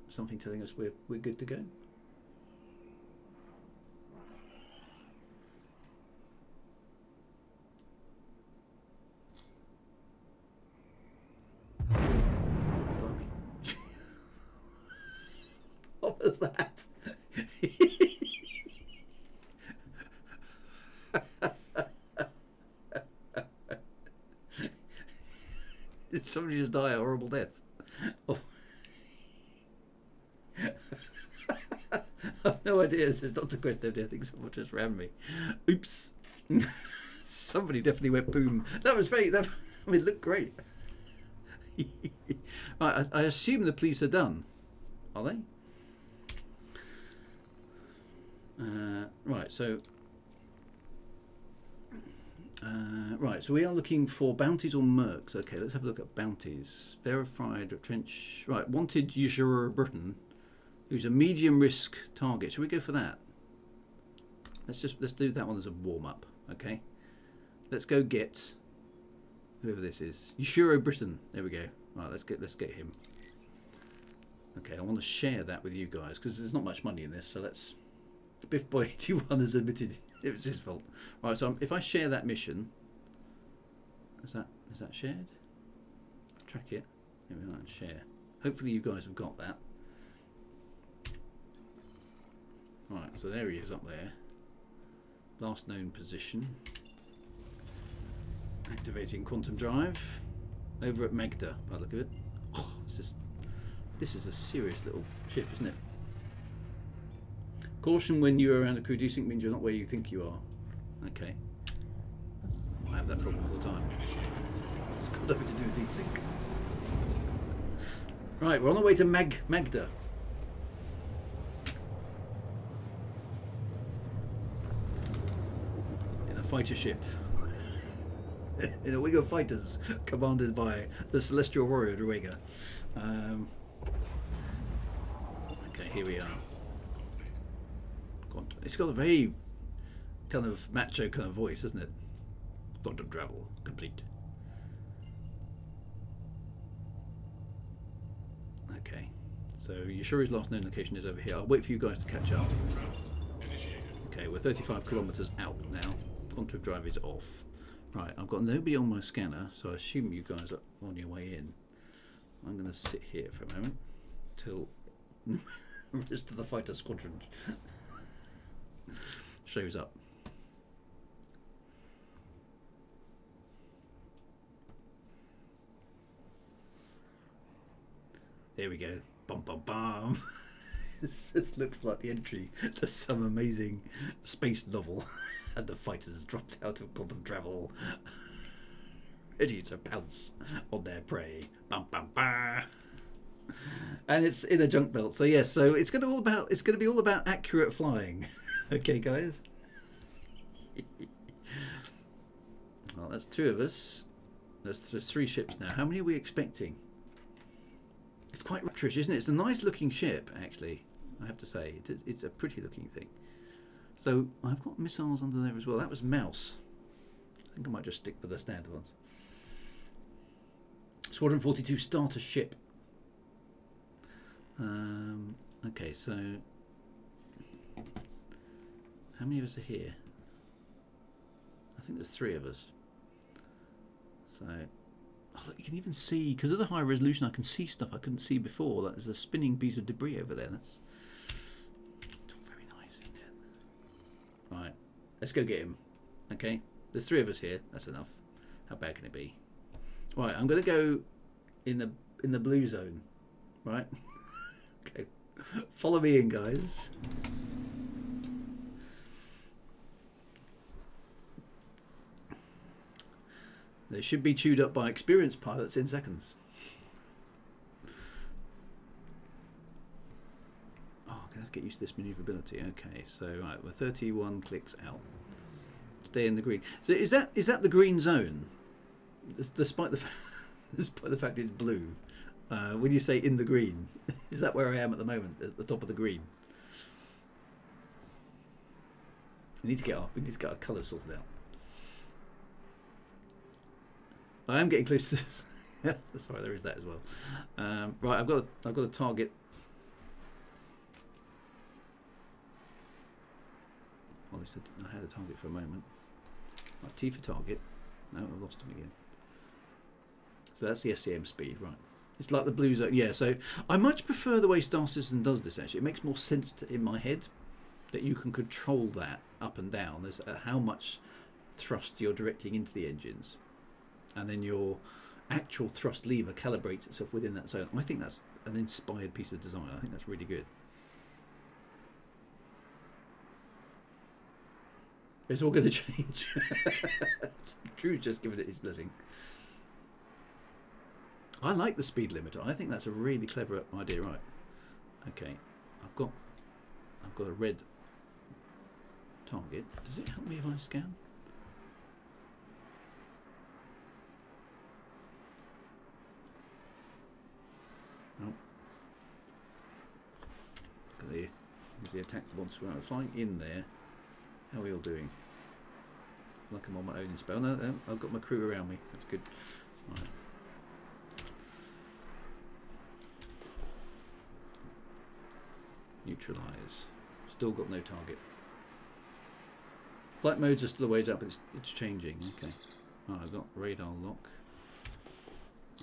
something telling us we're good to go? Blimey. What was that? Did somebody just die a horrible death? Oh. I've no idea. This is Dr. Quest. I think someone just ran me. Oops. Somebody definitely went boom. That was very. That, I mean, it looked great. Right, I assume the police are done. Are they? Right. So. Right. So we are looking for bounties or mercs. Okay. Let's have a look at bounties. Verified trench. Right. Wanted usurer Britain. Who's a medium risk target? Should we go for that? Let's do that one as a warm up, okay? Let's go get whoever this is. Euro Britain. There we go. Right, let's get him. Okay, I want to share that with you guys because there's not much money in this. So let's. Biff Boy 81 has admitted it was his fault. Right, so if I share that mission, is that shared? Track it. Here we are. Share. Hopefully you guys have got that. Right, so there he is up there. Last known position. Activating quantum drive. Over at Magda, by the look of it. Oh, this is a serious little ship, isn't it? Caution when you're around a crew. Desync means you're not where you think you are. Okay. I have that problem all the time. It's got nothing to do with desync. Right, we're on our way to Magda. Fighter ship in a wing of fighters commanded by the celestial warrior Wagar. Okay, here we are. It's got a very kind of macho kind of voice, isn't it? Quantum travel complete. Okay, so you sure his last known location is over here? I'll wait for you guys to catch up. Okay, we're 35 kilometers out now. Onto drive is off. Right, I've got nobody on my scanner, so I assume you guys are on your way in. I'm going to sit here for a moment till the rest of the fighter squadron shows up. There we go. Bum bum bum. This looks like the entry to some amazing space novel. And the fighters dropped out of quantum travel, ready to pounce on their prey. Bum bum bum. And it's in a junk belt. So yes, so it's going to be all about accurate flying. Okay, guys. Well, that's 2 of us. There's 3 ships now. How many are we expecting? It's quite rich, isn't it? It's a nice looking ship, actually. I have to say, it's a pretty looking thing. So I've got missiles under there as well. That was Mouse. I think I might just stick with the standard ones. Squadron 42 starter ship. Okay, so how many of us are here? I think there's 3 of us. So, oh, look, you can even see, because of the high resolution, I can see stuff I couldn't see before. Like, there's a spinning piece of debris over there. That's very nice, isn't it? Right, let's go get him. Okay, there's 3 of us here. That's enough. How bad can it be? Right, I'm going to go in the blue zone. Right. Okay, follow me in, guys. They should be chewed up by experienced pilots in seconds. Oh, I'm going to get used to this maneuverability. Okay, so right, we're 31 clicks out. Stay in the green. So is that the green zone? Despite the fact it's blue. When you say in the green, is that where I am at the moment, at the top of the green? We need to get our colours sorted out. I am getting close to. Sorry, there is that as well. Right, I've got a target. Well, I had a target for a moment. Right, T for target. No, I've lost him again. So that's the SCM speed, right? It's like the blue zone. Yeah, so I much prefer the way Star Citizen does this, actually. It makes more sense in my head that you can control that up and down. There's how much thrust you're directing into the engines. And then your actual thrust lever calibrates itself within that zone. I think that's an inspired piece of design. I think that's really good. It's all going to change. Drew's just given it his blessing. I like the speed limiter. I think that's a really clever idea. Right. Okay. I've got a red target. Does it help me if I scan? No. There's the attack once we're flying in there. How are we all doing? Like I'm on my own in spell. No, I've got my crew around me. That's good. Right. Neutralize. Still got no target. Flight modes are still a ways up, but it's changing. Okay. Right, I've got radar lock.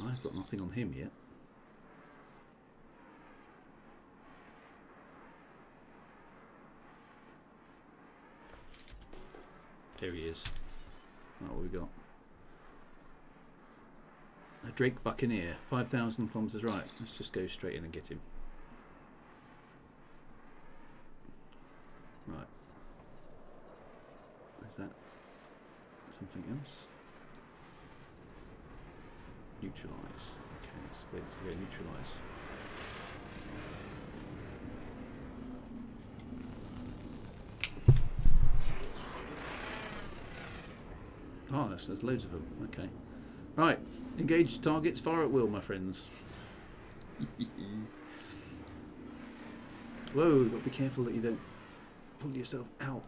I've got nothing on him yet. There he is. What have we got? A Drake Buccaneer, 5,000 kilometers right. Let's just go straight in and get him. Right. Is that something else? Neutralize. Okay, let's go neutralize. Oh, there's loads of them. Okay. Right. Engage targets. Fire at will, my friends. Whoa, you've got to be careful that you don't pull yourself out.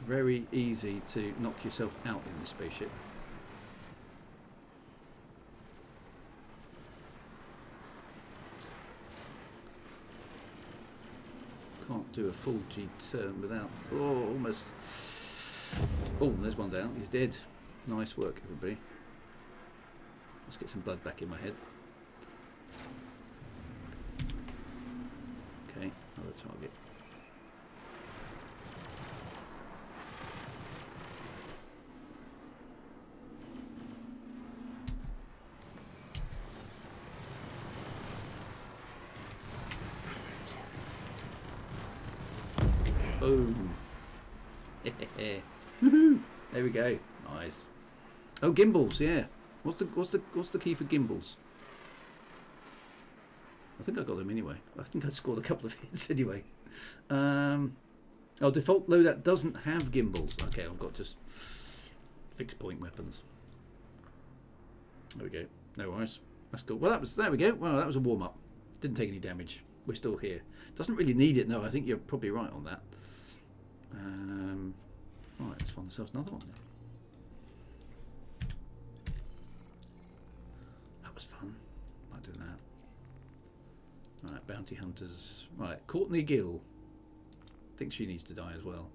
Very easy to knock yourself out in the spaceship. Can't do a full G turn without. Oh, almost. Oh, there's one down. He's dead. Nice work, everybody. Let's get some blood back in my head. Okay, another target. Boom. Woohoo! There we go. Nice. Oh, gimbals, yeah. What's the key for gimbals? I think I got them anyway. I think I scored a couple of hits anyway. Oh, default loadout doesn't have gimbals. Okay, I've got just fixed point weapons. There we go. No worries. That's cool. Well, there we go. Well, that was a warm up. Didn't take any damage. We're still here. Doesn't really need it. No, I think you're probably right on that. Right, let's find ourselves another one then. That was fun. Might do that. Right, bounty hunters. Right, Courtney Gill. I think she needs to die as well.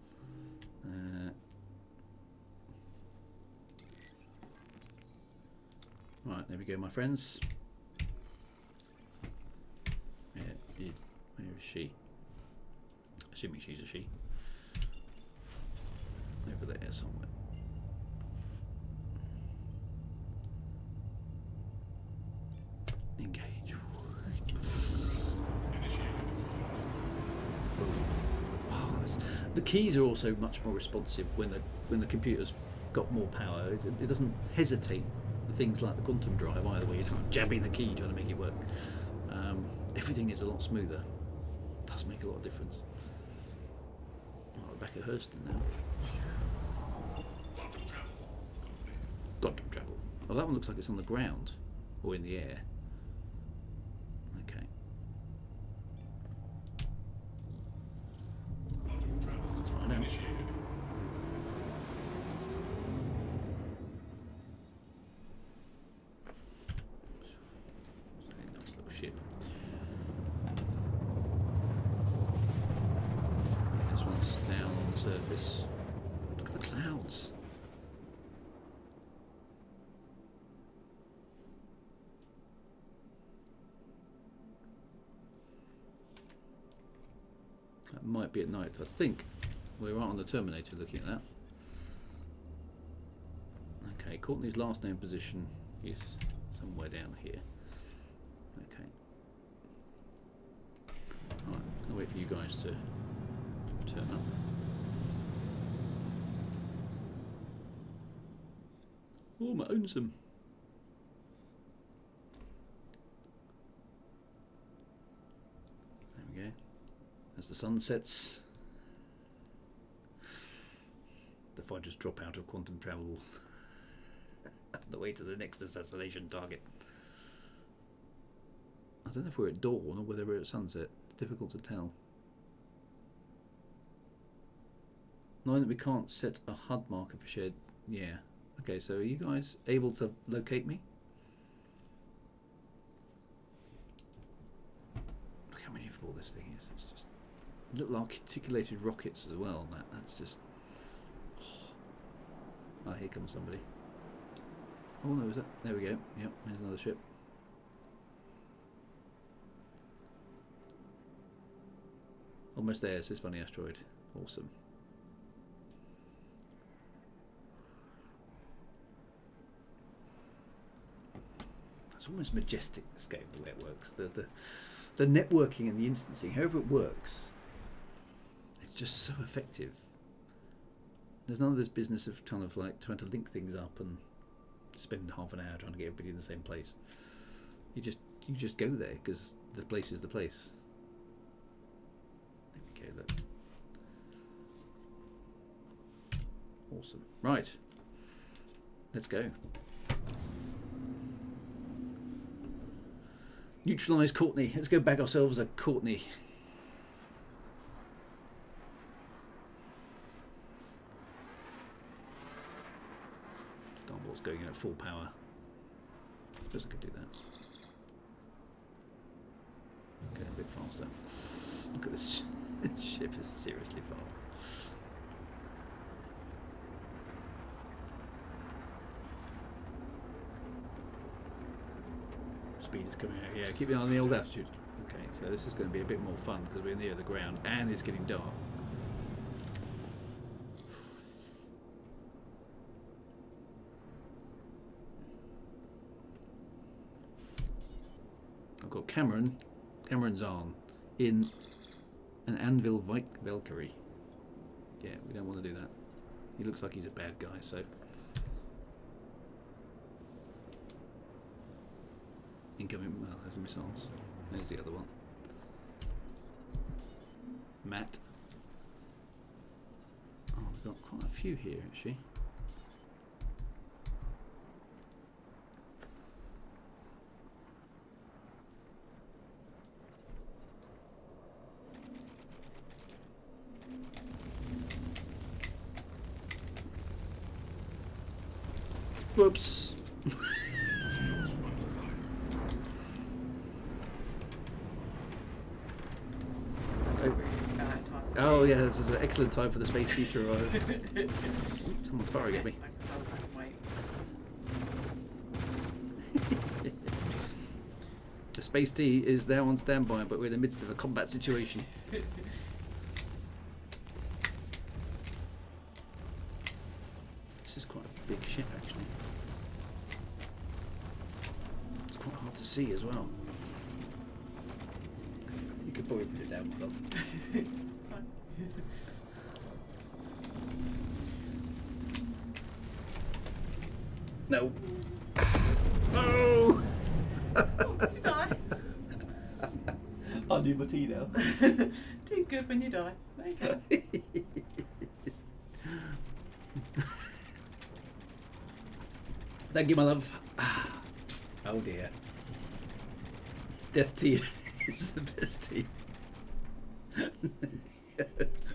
Right, there we go, my friends. Yeah, where is she? Assuming she's a she. Over there somewhere. Engage. Wow, the keys are also much more responsive when the computer's got more power. It doesn't hesitate with things like the quantum drive either, where you're kind of jabbing the key trying to make it work. Everything is a lot smoother. It does make a lot of difference. Oh, we're back at Hurston now. Quantum travel. Oh, that one looks like it's on the ground or in the air. Okay. Let's find out. Nice little ship. This one's down on the surface. Look at the clouds. That might be at night. I think we're right on the Terminator looking at that. Okay, Courtney's last known position is somewhere down here. Okay. Alright, I'll wait for you guys to turn up. Oh, my owns them. There we go. As the sun sets, the fighters drop out of quantum travel on the way to the next assassination target. I don't know if we're at dawn or whether we're at sunset. It's difficult to tell. Knowing that we can't set a HUD marker for shared. Yeah. Okay, so are you guys able to locate me? Look how maneuverable this thing is. It's just little articulated rockets as well. That's just. Oh, here comes somebody. Oh no, is that? There we go. Yep, there's another ship. Almost there. It's this funny asteroid. Awesome. It's almost majestic scale the way it works. The networking and the instancing, however it works, it's just so effective. There's none of this business of kind of like trying to link things up and spend half an hour trying to get everybody in the same place. You just go there because the place is the place. There we go. Look. Awesome. Right. Let's go. Neutralise Courtney. Let's go bag ourselves a Courtney. Starboard's going in at full power. Doesn't could do that. Okay, a bit faster. Look at this. Ship is seriously far. Speed is coming out. Yeah, keep an eye on the old altitude. Okay, so this is going to be a bit more fun because we're near the ground and it's getting dark. I've got Cameron's on in an Anvil Valkyrie. Yeah, we don't want to do that. He looks like he's a bad guy, so. Incoming, well, there's missiles. There's the other one. Matt. Oh, we've got quite a few here, actually. Whoops. Oh yeah, this is an excellent time for the space tea to arrive. Oops, someone's firing at me. The space tea is there on standby, but we're in the midst of a combat situation. This is quite a big ship, actually. It's quite hard to see as well. You could probably put it down, Bob. It's fine. No. Oh! Did you die? I'll do my tea now. Tea's good when you die. Okay. Thank you, my love. Oh dear. Death tea is the best tea.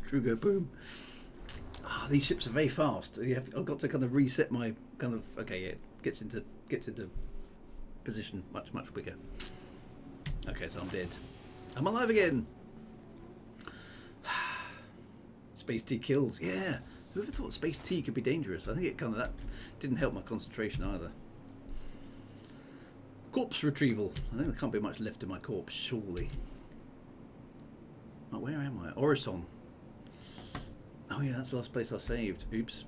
True boom. Ah, these ships are very fast. I've got to kind of reset my kind of. Okay, yeah, gets into position much quicker. Okay, so I'm dead. I'm alive again. Space tea kills. Yeah. Whoever thought space tea could be dangerous? I think it kind of that didn't help my concentration either. Corpse retrieval. I think there can't be much left of my corpse, surely. Oh, where am I? Orison. Oh yeah, that's the last place I saved. Oops.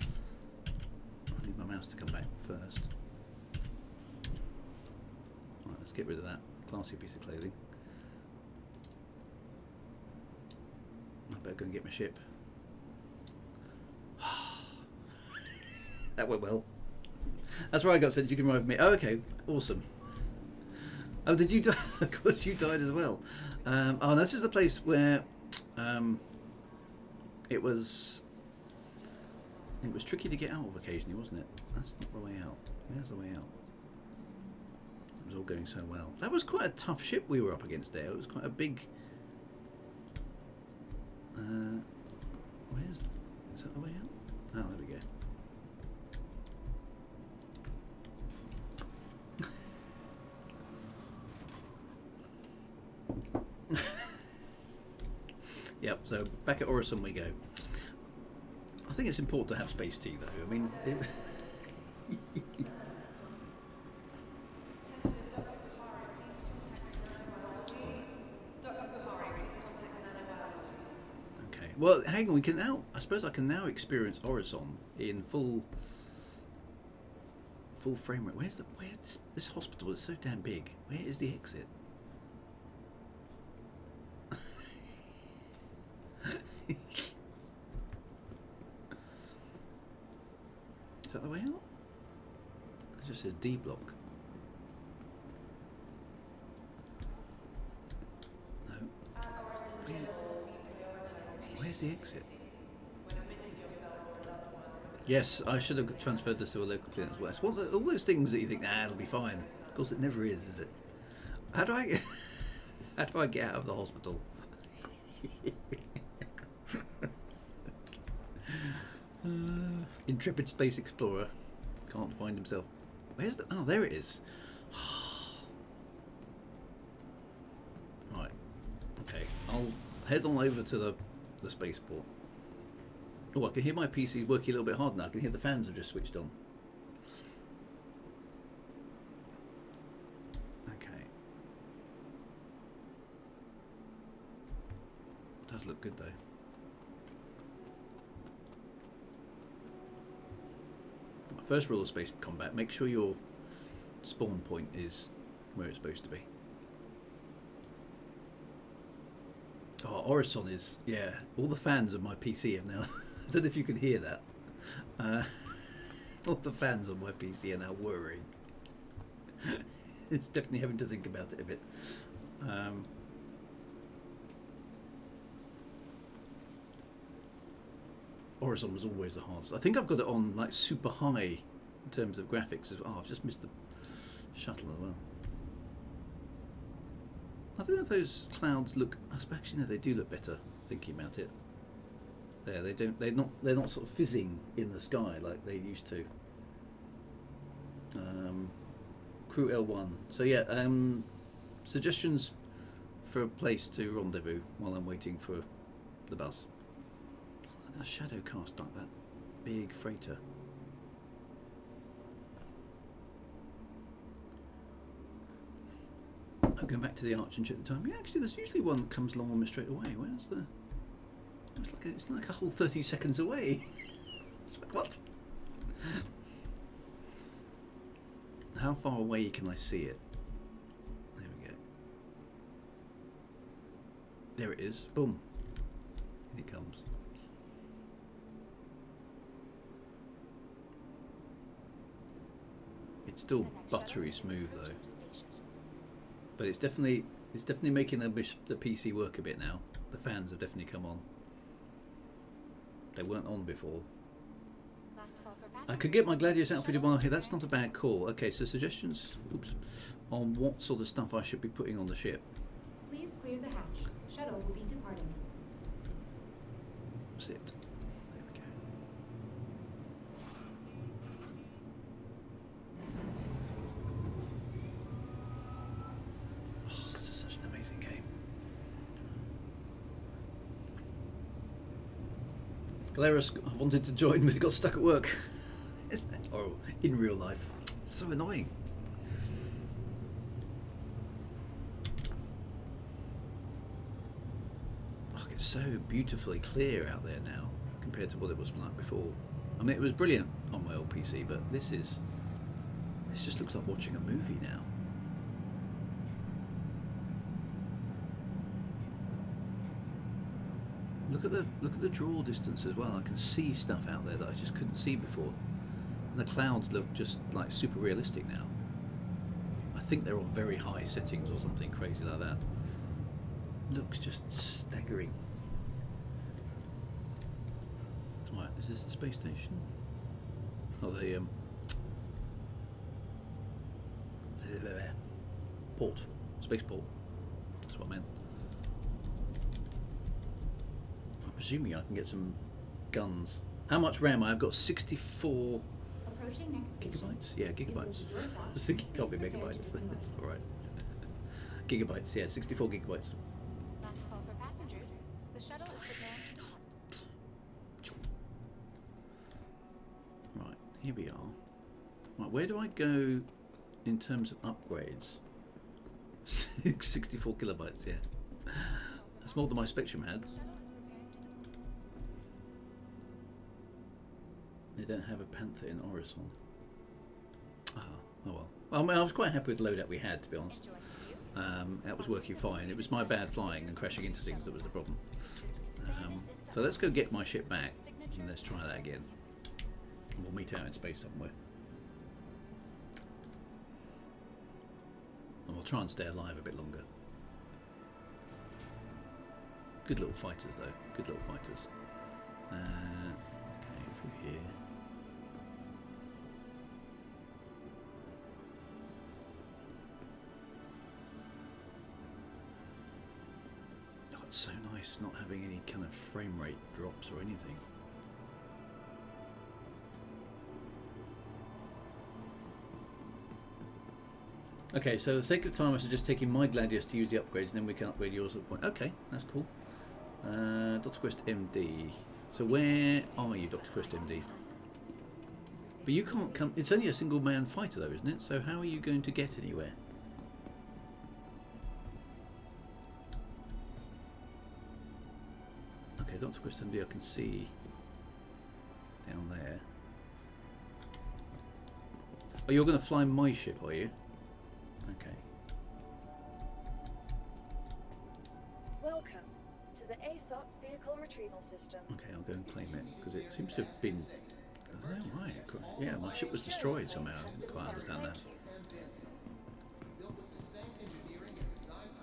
I need my mouse to come back first. Right, let's get rid of that classy piece of clothing. I better go and get my ship. That went well. That's where I got said you can ride with me. Oh, okay, awesome. Oh, did you die? Of course, you died as well. Oh, this is the place where it was tricky to get out of occasionally, wasn't it? That's not the way out. Where's the way out? It was all going so well. That was quite a tough ship we were up against there. It was quite a big. Is that the way out? Oh, there we go. Yep, so back at Orison we go. I think it's important to have space tea though. I mean, okay. Well, hang on. We can now. I suppose I can now experience Orison in full frame rate. Where's this hospital is so damn big? Where is the exit? Is that the way out? It just says D block. No. Where's the exit? Yes, I should have transferred this to a local clearance west. Well, all those things that you think, it'll be fine. Of course, it never is it? How do I get out of the hospital? Intrepid space explorer can't find himself. Where's the? Oh, there it is. Right. Okay. head on over to the spaceport. Oh, I can hear my PC working a little bit hard now. I can hear the fans have just switched on. Okay. Does look good though. My first rule of space combat: make sure your spawn point is where it's supposed to be. Oh, Orison is, yeah, all the fans of my PC have now, I don't know if you can hear that. All the fans of my PC are now whirring. It's definitely having to think about it a bit. Orison was always the hardest. I think I've got it on like super high in terms of graphics. Oh, I've just missed the shuttle as well. I don't know if those clouds look. Actually, no, they do look better. Thinking about it, there they don't. They're not sort of fizzing in the sky like they used to. Crew L1. So yeah, suggestions for a place to rendezvous while I'm waiting for the bus. A shadow cast like that big freighter. I'll go back to the arch and check the time. Yeah, actually, there's usually one that comes along almost straight away. Where's the? It's like a whole 30 seconds away. It's like, what? How far away can I see it? There we go. There it is. Boom. In it comes. It's still buttery smooth though. But it's definitely making the PC work a bit now. The fans have definitely come on. They weren't on before. I could get my Gladius outfitted while here. That's not a bad call. Okay, so suggestions on what sort of stuff I should be putting on the ship. Please clear the hatch. Shuttle will be departing. Sit. There we go. Oh, this is such an amazing game. Galeras wanted to join, but he got stuck at work. Or in real life. So annoying. Oh, it's so beautifully clear out there now compared to what it was like before. I mean, it was brilliant on my old PC, but this just looks like watching a movie now. Look at the draw distance as well. I can see stuff out there that I just couldn't see before. And the clouds look just like super realistic now. I think they're on very high settings or something crazy like that. Looks just staggering. Right, is this the space station? Oh, the port, spaceport. That's what I meant. I'm presuming I can get some guns. How much RAM? I've got 64 Approaching next station. gigabytes. Yeah, gigabytes. If this is your stop, I was thinking please copy prepare to megabytes. dismiss. That's all right. Gigabytes. Yeah, 64 gigabytes. Last call for passengers. The shuttle is preparing to depart. Right, here we are. Right, where do I go in terms of upgrades? 64 kilobytes, yeah. That's more than my Spectrum had. They don't have a Panther in Orison. Oh well. I mean, I was quite happy with the loadout we had, to be honest. That was working fine. It was my bad flying and crashing into things that was the problem. So let's go get my ship back and let's try that again. And we'll meet out in space somewhere. And we'll try and stay alive a bit longer. Good little fighters though. Good little fighters. Okay, through here. Oh, it's so nice not having any kind of frame rate drops or anything. Okay, so for the sake of time, I suggest taking my Gladius to use the upgrades, and then we can upgrade yours at a point. Okay, that's cool. Dr. Quest MD. So where are you, Dr. Quest MD? But you can't come. It's only a single man fighter, though, isn't it? So how are you going to get anywhere? Okay, Dr. Quest MD, I can see down there. Oh, you're going to fly my ship, are you? Okay. Welcome to the ASOP Vehicle Retrieval System. Okay, I'll go and claim it because it seems to have been. I don't know why. Yeah, my ship was destroyed somehow. I didn't quite understand that.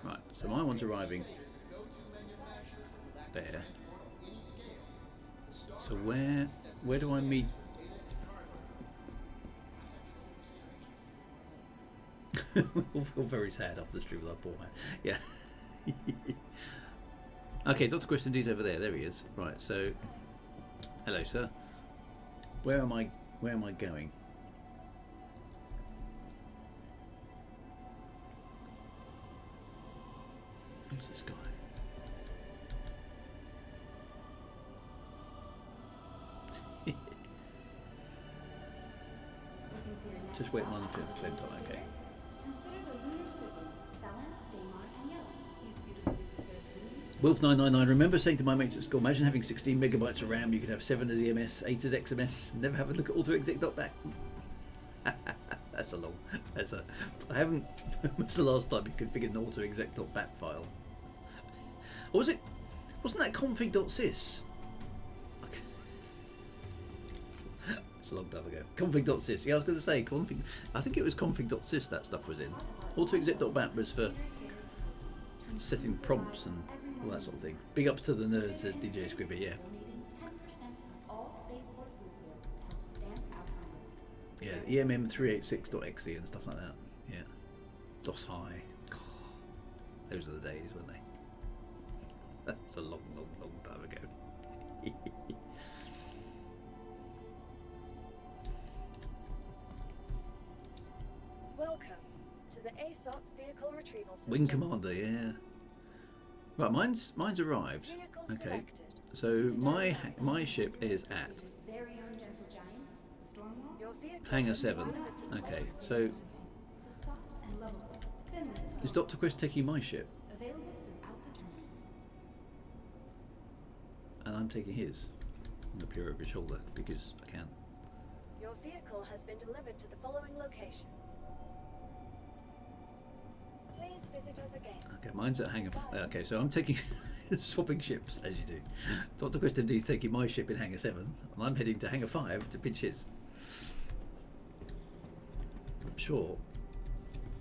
Right, so my one's arriving there. So where do I meet? We'll feel very sad after the stream with our poor man. Yeah. Okay, Dr. Christian D's over there. There he is. Right, so hello, sir. Where am I going? Who's this guy? Just wait 1 minute, okay. Consider the lunar siblings, Selen, Daymar, and Yellow. These beautifully preserved moons. Wolf999, remember saying to my mates at school, imagine having 16 megabytes of RAM, you could have 7 as EMS, 8 as XMS, never have a look at autoexec.back. I haven't, when's the last time you configured an autoexec.bat file? Or wasn't that config.sys? Okay. It's a long time ago. Config.sys, yeah, I was going to say, config, I think it was config.sys that stuff was in. Autoexec.bat was for setting prompts and all that sort of thing. Big ups to the nerds, says DJ Squibby, yeah. Donating 10% of all spaceport food sales to help stamp out hunger. Yeah, EMM386.exe and stuff like that. Yeah. DOS High. God, those are the days, weren't they? That was a long, long, long time ago. Welcome to the ASOP Vehicle Retrieval System. Wing Commander, yeah. Right, mine's arrived. Vehicle Okay. selected. So my ship is at Nature's very own gentle giants, the Stormwall, Your vehicle Hangar has been 7. delivered to the Okay, following so the soft and lovable. Finland is Dr. Chris taking my ship available throughout the terminal. and I'm taking his? I'm going to peer over his shoulder because I can. Your vehicle has been delivered to the following location. Please visit us again. Okay, mine's at Hangar. Okay, so I'm taking swapping ships as you do. Dr. Chris MD is taking my ship in Hangar 7, and I'm heading to Hangar 5 to pinch his. I'm sure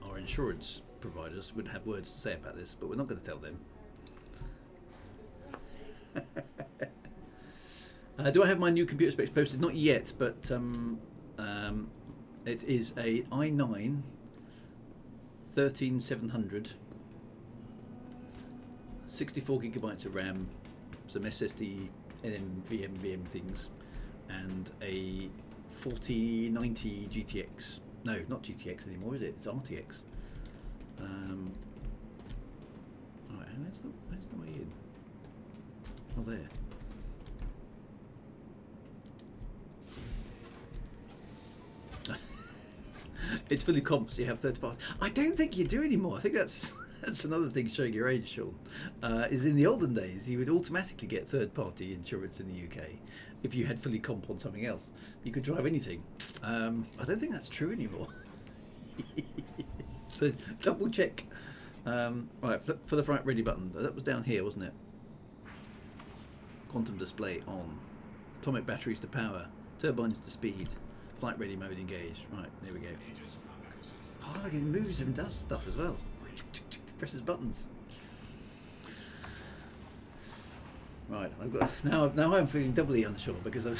our insurance providers would have words to say about this, but we're not going to tell them. Do I have my new computer specs posted? Not yet, but it is a i9 13700, 64 gigabytes of RAM, some SSD, VM things, and a 4090 GTX. No, not GTX anymore, is it? It's RTX. Alright, where's the way in? Oh, there. It's fully comp, so you have third party. I don't think you do anymore. I think that's another thing showing your age, Sean. Is in the olden days you would automatically get third party insurance in the UK if you had fully comp on something else. You could drive anything. I don't think that's true anymore. So double check. Right, for the flight ready button. That was down here, wasn't it? Quantum display on. Atomic batteries to power. Turbines to speed. Flight ready mode engaged. Right, there we go. Oh, look, it moves and does stuff as well. Presses buttons. Right, I've got now I'm feeling doubly unsure because I'm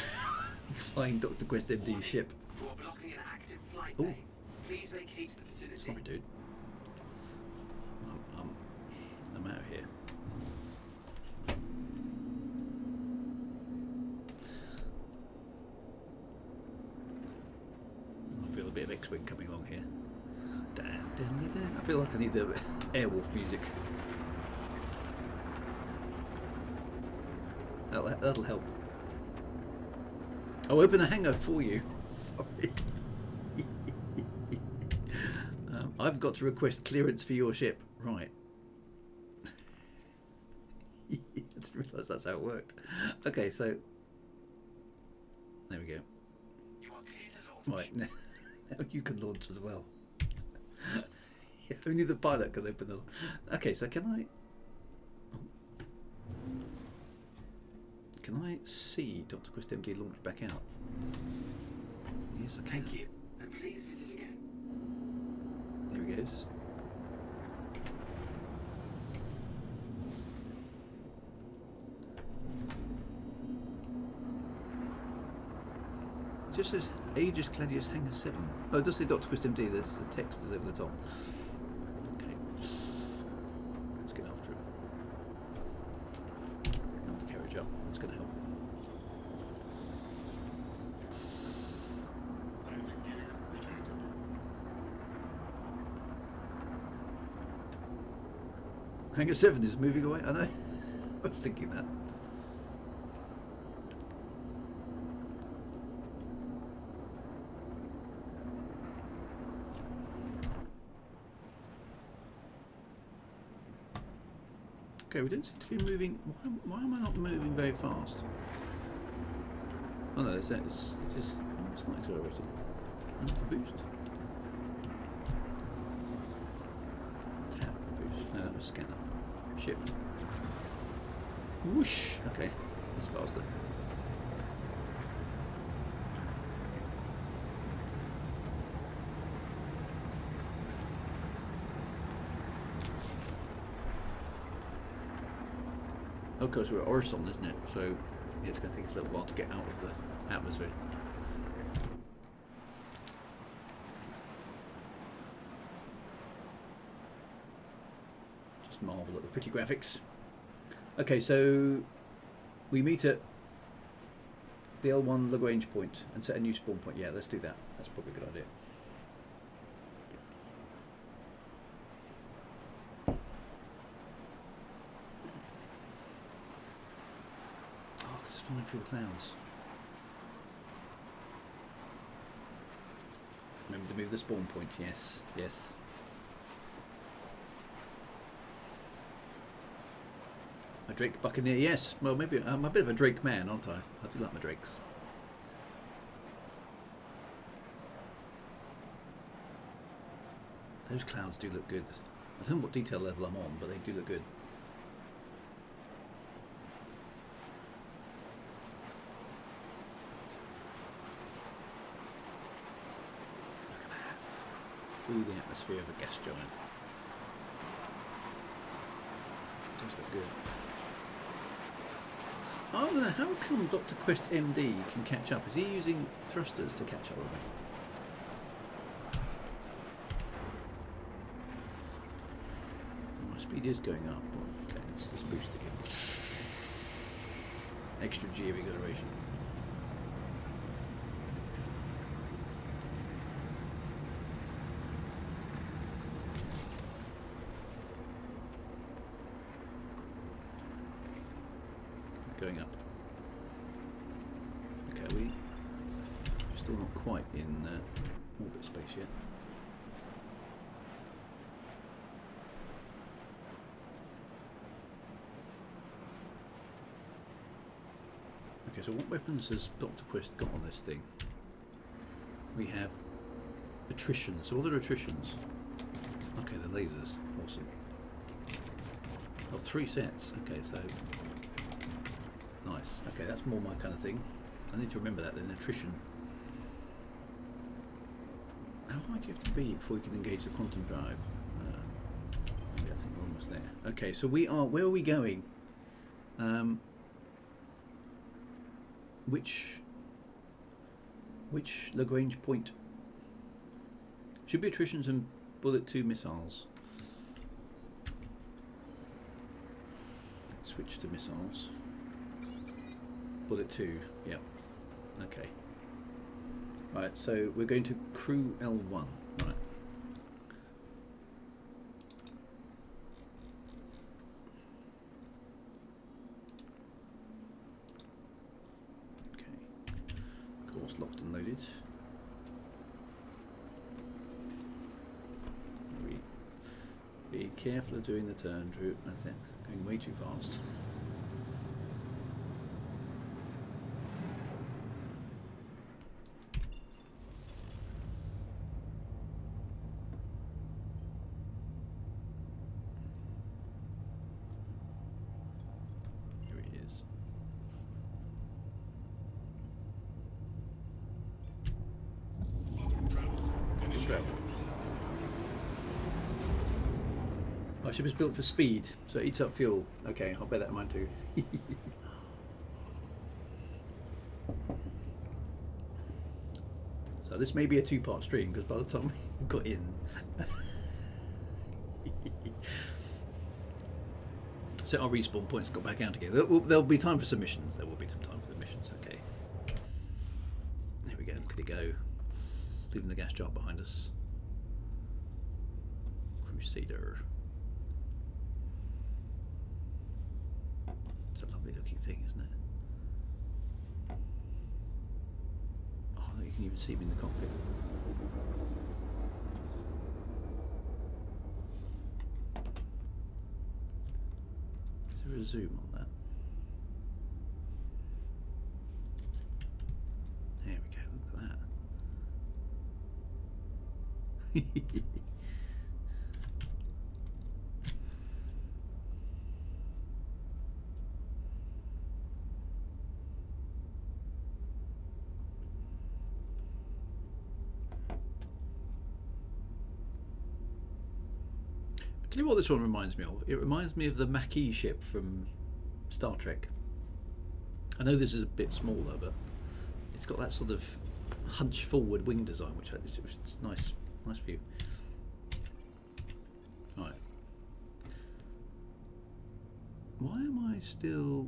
flying Dr. Quest MD's ship. You are blocking an active flight Ooh. bay. Please vacate the vicinity. Sorry, dude. I'm out of here. I feel a bit of X-Wing coming along here. I feel like I need the Airwolf music. That'll help. I'll open the hangar for you. Sorry. I've got to request clearance for your ship. Right. I didn't realise that's how it worked. Okay, so there we go. You are clear to launch. Right, now you can launch as well. Yeah, only the pilot can open the. Okay, so can I see Dr. Quest MD launch back out? Yes, I can. Thank you, and please visit again. There he goes. It just says Aegis Claudius Hangar 7. Oh, it does say Dr. Quest MD, that's the text is over the top. Okay. Let's get after him. Get the carriage up, that's going to help. Landing gear rejected. Hangar 7 is moving away, I know. I was thinking that. Okay, we don't seem to be moving. Why am I not moving very fast? Oh no, it's not accelerating. I need to boost. Tap, boost. No, that was scanner. Shift. Whoosh. Okay, that's faster. Of course, we're at Orson, isn't it? So yeah, it's going to take us a little while to get out of the atmosphere. Just marvel at the pretty graphics. Okay, so we meet at the L1 Lagrange point and set a new spawn point. Yeah, let's do that. That's probably a good idea. Flying through the clouds. Remember to move the spawn point, yes, yes. A Drake Buccaneer, yes. Well, maybe I'm a bit of a Drake man, aren't I? I do like my Drakes. Those clouds do look good. I don't know what detail level I'm on, but they do look good. Through the atmosphere of a gas giant. It does look good. I don't know, how come Dr. Quest MD can catch up? Is he using thrusters to catch up with me? My speed is going up. Okay, let's just boost again. Extra G of acceleration. Going up. Okay, we're still not quite in orbit space yet. Okay, so what weapons has Dr. Quest got on this thing? We have attrition. So what are attritions? Okay, the lasers. Awesome. Oh, 3 sets. Okay, so nice. Okay, that's more my kind of thing. I need to remember that then. Attrition. How high do you have to be before you can engage the quantum drive? Yeah, I think we're almost there. Okay, so we are. Where are we going? Which Lagrange point? Should be attritions and bullet 2 missiles. Switch to missiles. Bullet 2, yep. Okay. Right, so we're going to crew L1. Right. course locked and loaded. Be careful of doing the turn, Drew. That's it. Going way too fast. Here he is. Travel. Our ship is built for speed, so it eats up fuel. Okay, I'll bear that in mind too. So this may be a two-part stream, because by the time we got in... So our respawn points got back out again. There'll be time for submissions. There will be some time for submissions, okay. There we go, look at it go. Leaving the gas jar behind us. Crusader. It's a lovely looking thing, isn't it? Oh, you can even see me in the cockpit. Is there a zoom on that? There we go, look at that. Tell you what this one reminds me of. It reminds me of the Maquis ship from Star Trek. I know this is a bit smaller, but it's got that sort of hunch forward wing design, which it's nice view. Right. Why am I still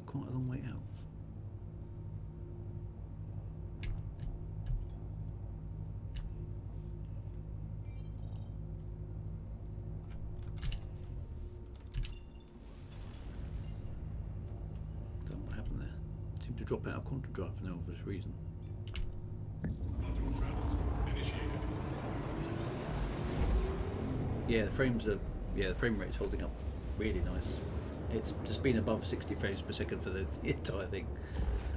quite a long way out? Don't know what happened there. Seemed to drop out of contra drive for no obvious reason. Yeah, the frames are. Yeah, the frame rate's holding up really nice. It's just been above 60 frames per second for the entire thing.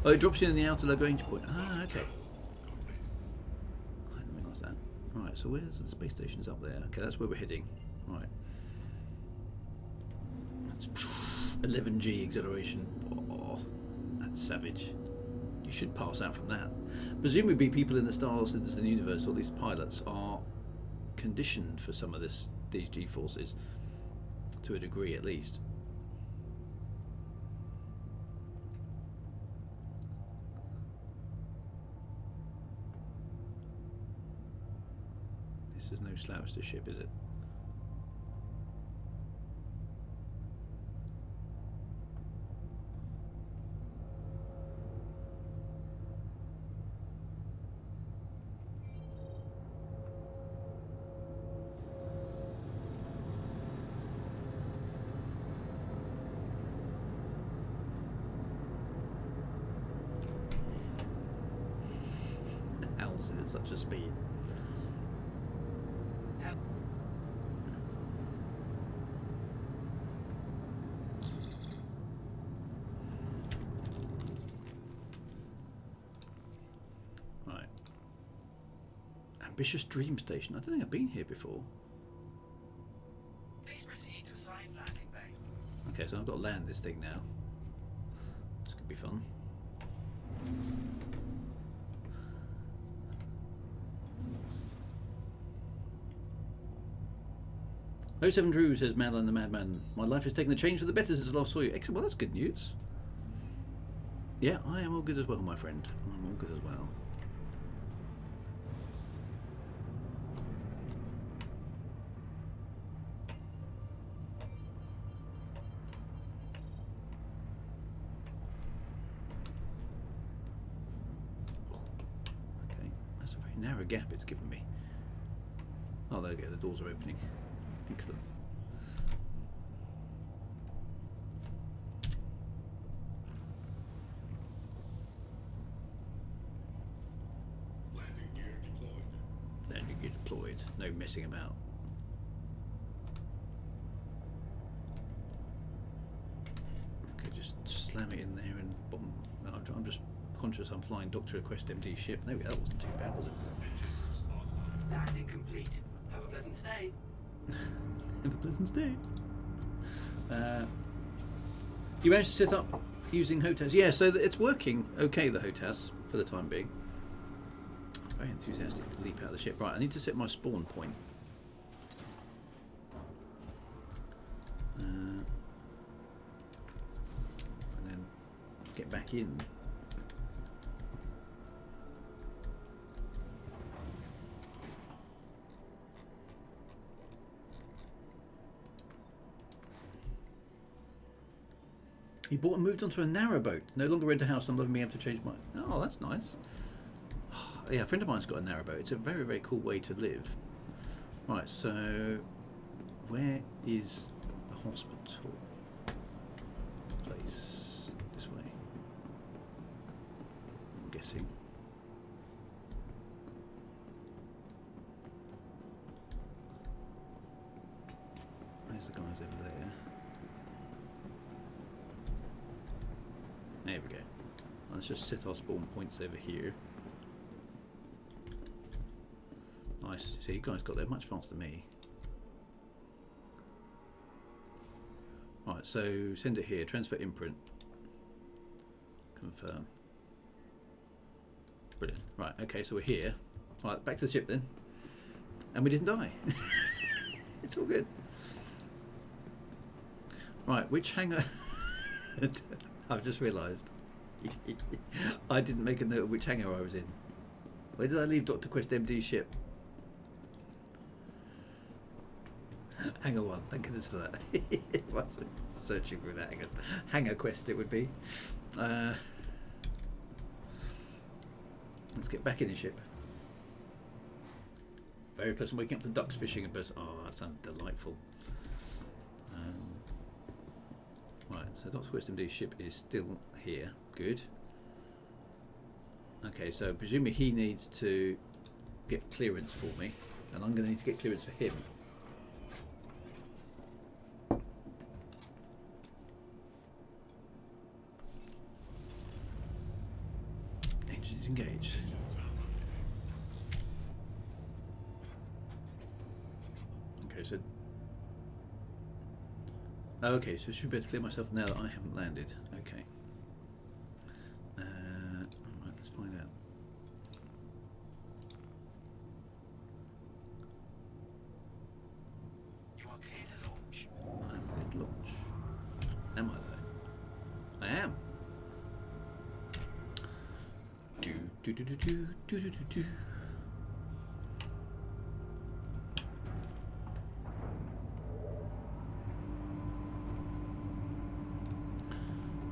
Oh, it drops you in the outer Lagrange point. Ah, okay. I didn't realise that. Right, so where's the space station's up there? Okay, that's where we're heading. Right. That's 11G acceleration. Oh, that's savage. You should pass out from that. Presumably people in the Star Citizen universe, or at least pilots, are conditioned for some of these G-forces, to a degree at least. This is no slouch, this ship, is it? How's it at such a speed? Right. Ambitious Dream Station. I don't think I've been here before. Please proceed to assigned landing bay. Okay, so I've got to land this thing now. This could be fun. Oh, 07 Drew says, Madeline the Madman, my life has taken a change for the better since I last saw you. Excellent, well that's good news. Yeah, I am all good as well, my friend. I'm all good as well. Okay, that's a very narrow gap it's given me. Oh, there we go, the doors are opening. Excellent. you're deployed. No messing about. Okay, just slam it in there and boom. I'm just conscious I'm flying Dr. Quest MD ship. There we go, that wasn't too bad, was it? Landing complete. Have a pleasant stay. Have a pleasant stay. You managed to set up using HOTAS? Yeah, so it's working okay, the HOTAS, for the time being. Very enthusiastic leap out of the ship. Right, I need to set my spawn point. And then get back in. He bought and moved onto a narrowboat. No longer rent a house. I'm loving being able to change my... Oh, that's nice. Oh, yeah, a friend of mine's got a narrowboat. It's a very, very cool way to live. Right, so... Where is the hospital place? This way. I'm guessing. Where's the guys over there? There we go. Let's just set our spawn points over here. Nice. See, you guys got there much faster than me. Right, so send it here. Transfer imprint. Confirm. Brilliant. Right, okay, so we're here. Right, back to the ship then. And we didn't die. It's all good. Right, which hangar... I've just realised I didn't make a note of which hangar I was in. Where did I leave Dr. Quest MD's ship? Hangar 1, thank goodness for that. Searching for that hangar quest it would be. Let's get back in the ship. Very pleasant waking up to ducks fishing and birds. Oh, that sounds delightful. Right, so Dr. Quest MD's ship is still here. Good. Okay, so presumably he needs to get clearance for me, and I'm going to need to get clearance for him. Engines engaged. Okay, so... Oh, okay, so I should be able to clear myself now that I haven't landed. Okay. Alright, let's find out. You are clear to launch. I'm clear to launch. Am I though? I am. Do do do do do do do do.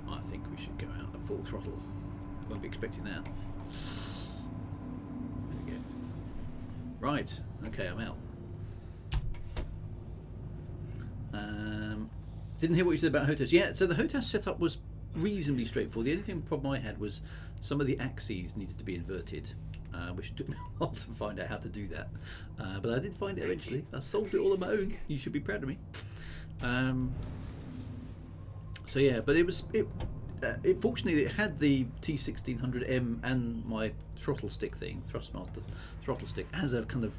I think we should go out at full throttle. Won't be expecting that. There we go. Right. Okay, I'm out. Didn't hear what you said about HOTAS. Yeah, so the HOTAS setup was reasonably straightforward. The only problem I had was some of the axes needed to be inverted, which took me a while to find out how to do that. But I did find it eventually. I solved it all on my own. You should be proud of me. So yeah, but it fortunately it had the T1600M and my throttle stick thing, Thrustmaster throttle stick, as a kind of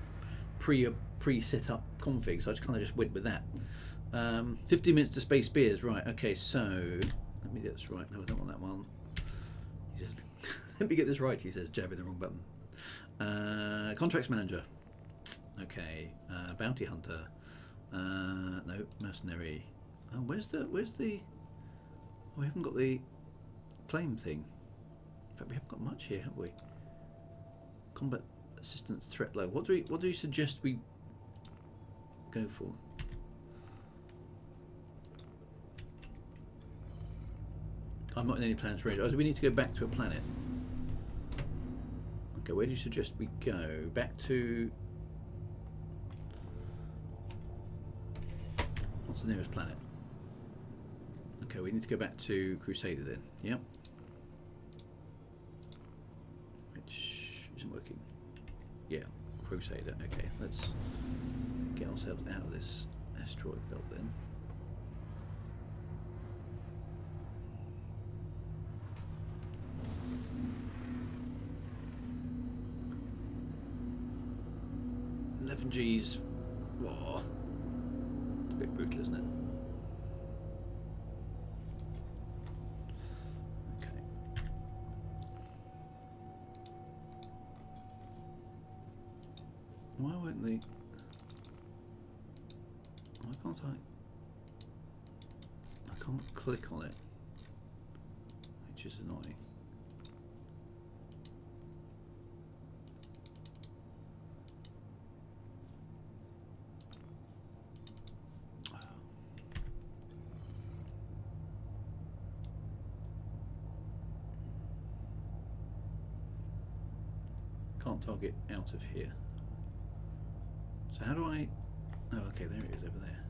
pre-set up config. So I just kind of just went with that. 15 minutes to space beers, right? Okay, so let me get this right. No, I don't want that one. He says, "Let me get this right." He says, jabbing the wrong button. Contracts manager. Okay, bounty hunter. No, mercenary. Oh, where's the? Oh, we haven't got the claim thing. In fact, we haven't got much here, have we? Combat assistance threat low. What do you suggest we go for? I'm not in any planet's range. Oh, do we need to go back to a planet? Okay, where do you suggest we go? Back to... What's the nearest planet? Okay, we need to go back to Crusader then. Yep. Which isn't working. Yeah, Crusader. Okay, let's get ourselves out of this asteroid belt then. G's. Whoa. It's a bit brutal, isn't it? Okay. Why won't they? Why can't I can't click on it, which is annoying. Can't target out of here. So how do I? Oh, okay, there it is over there.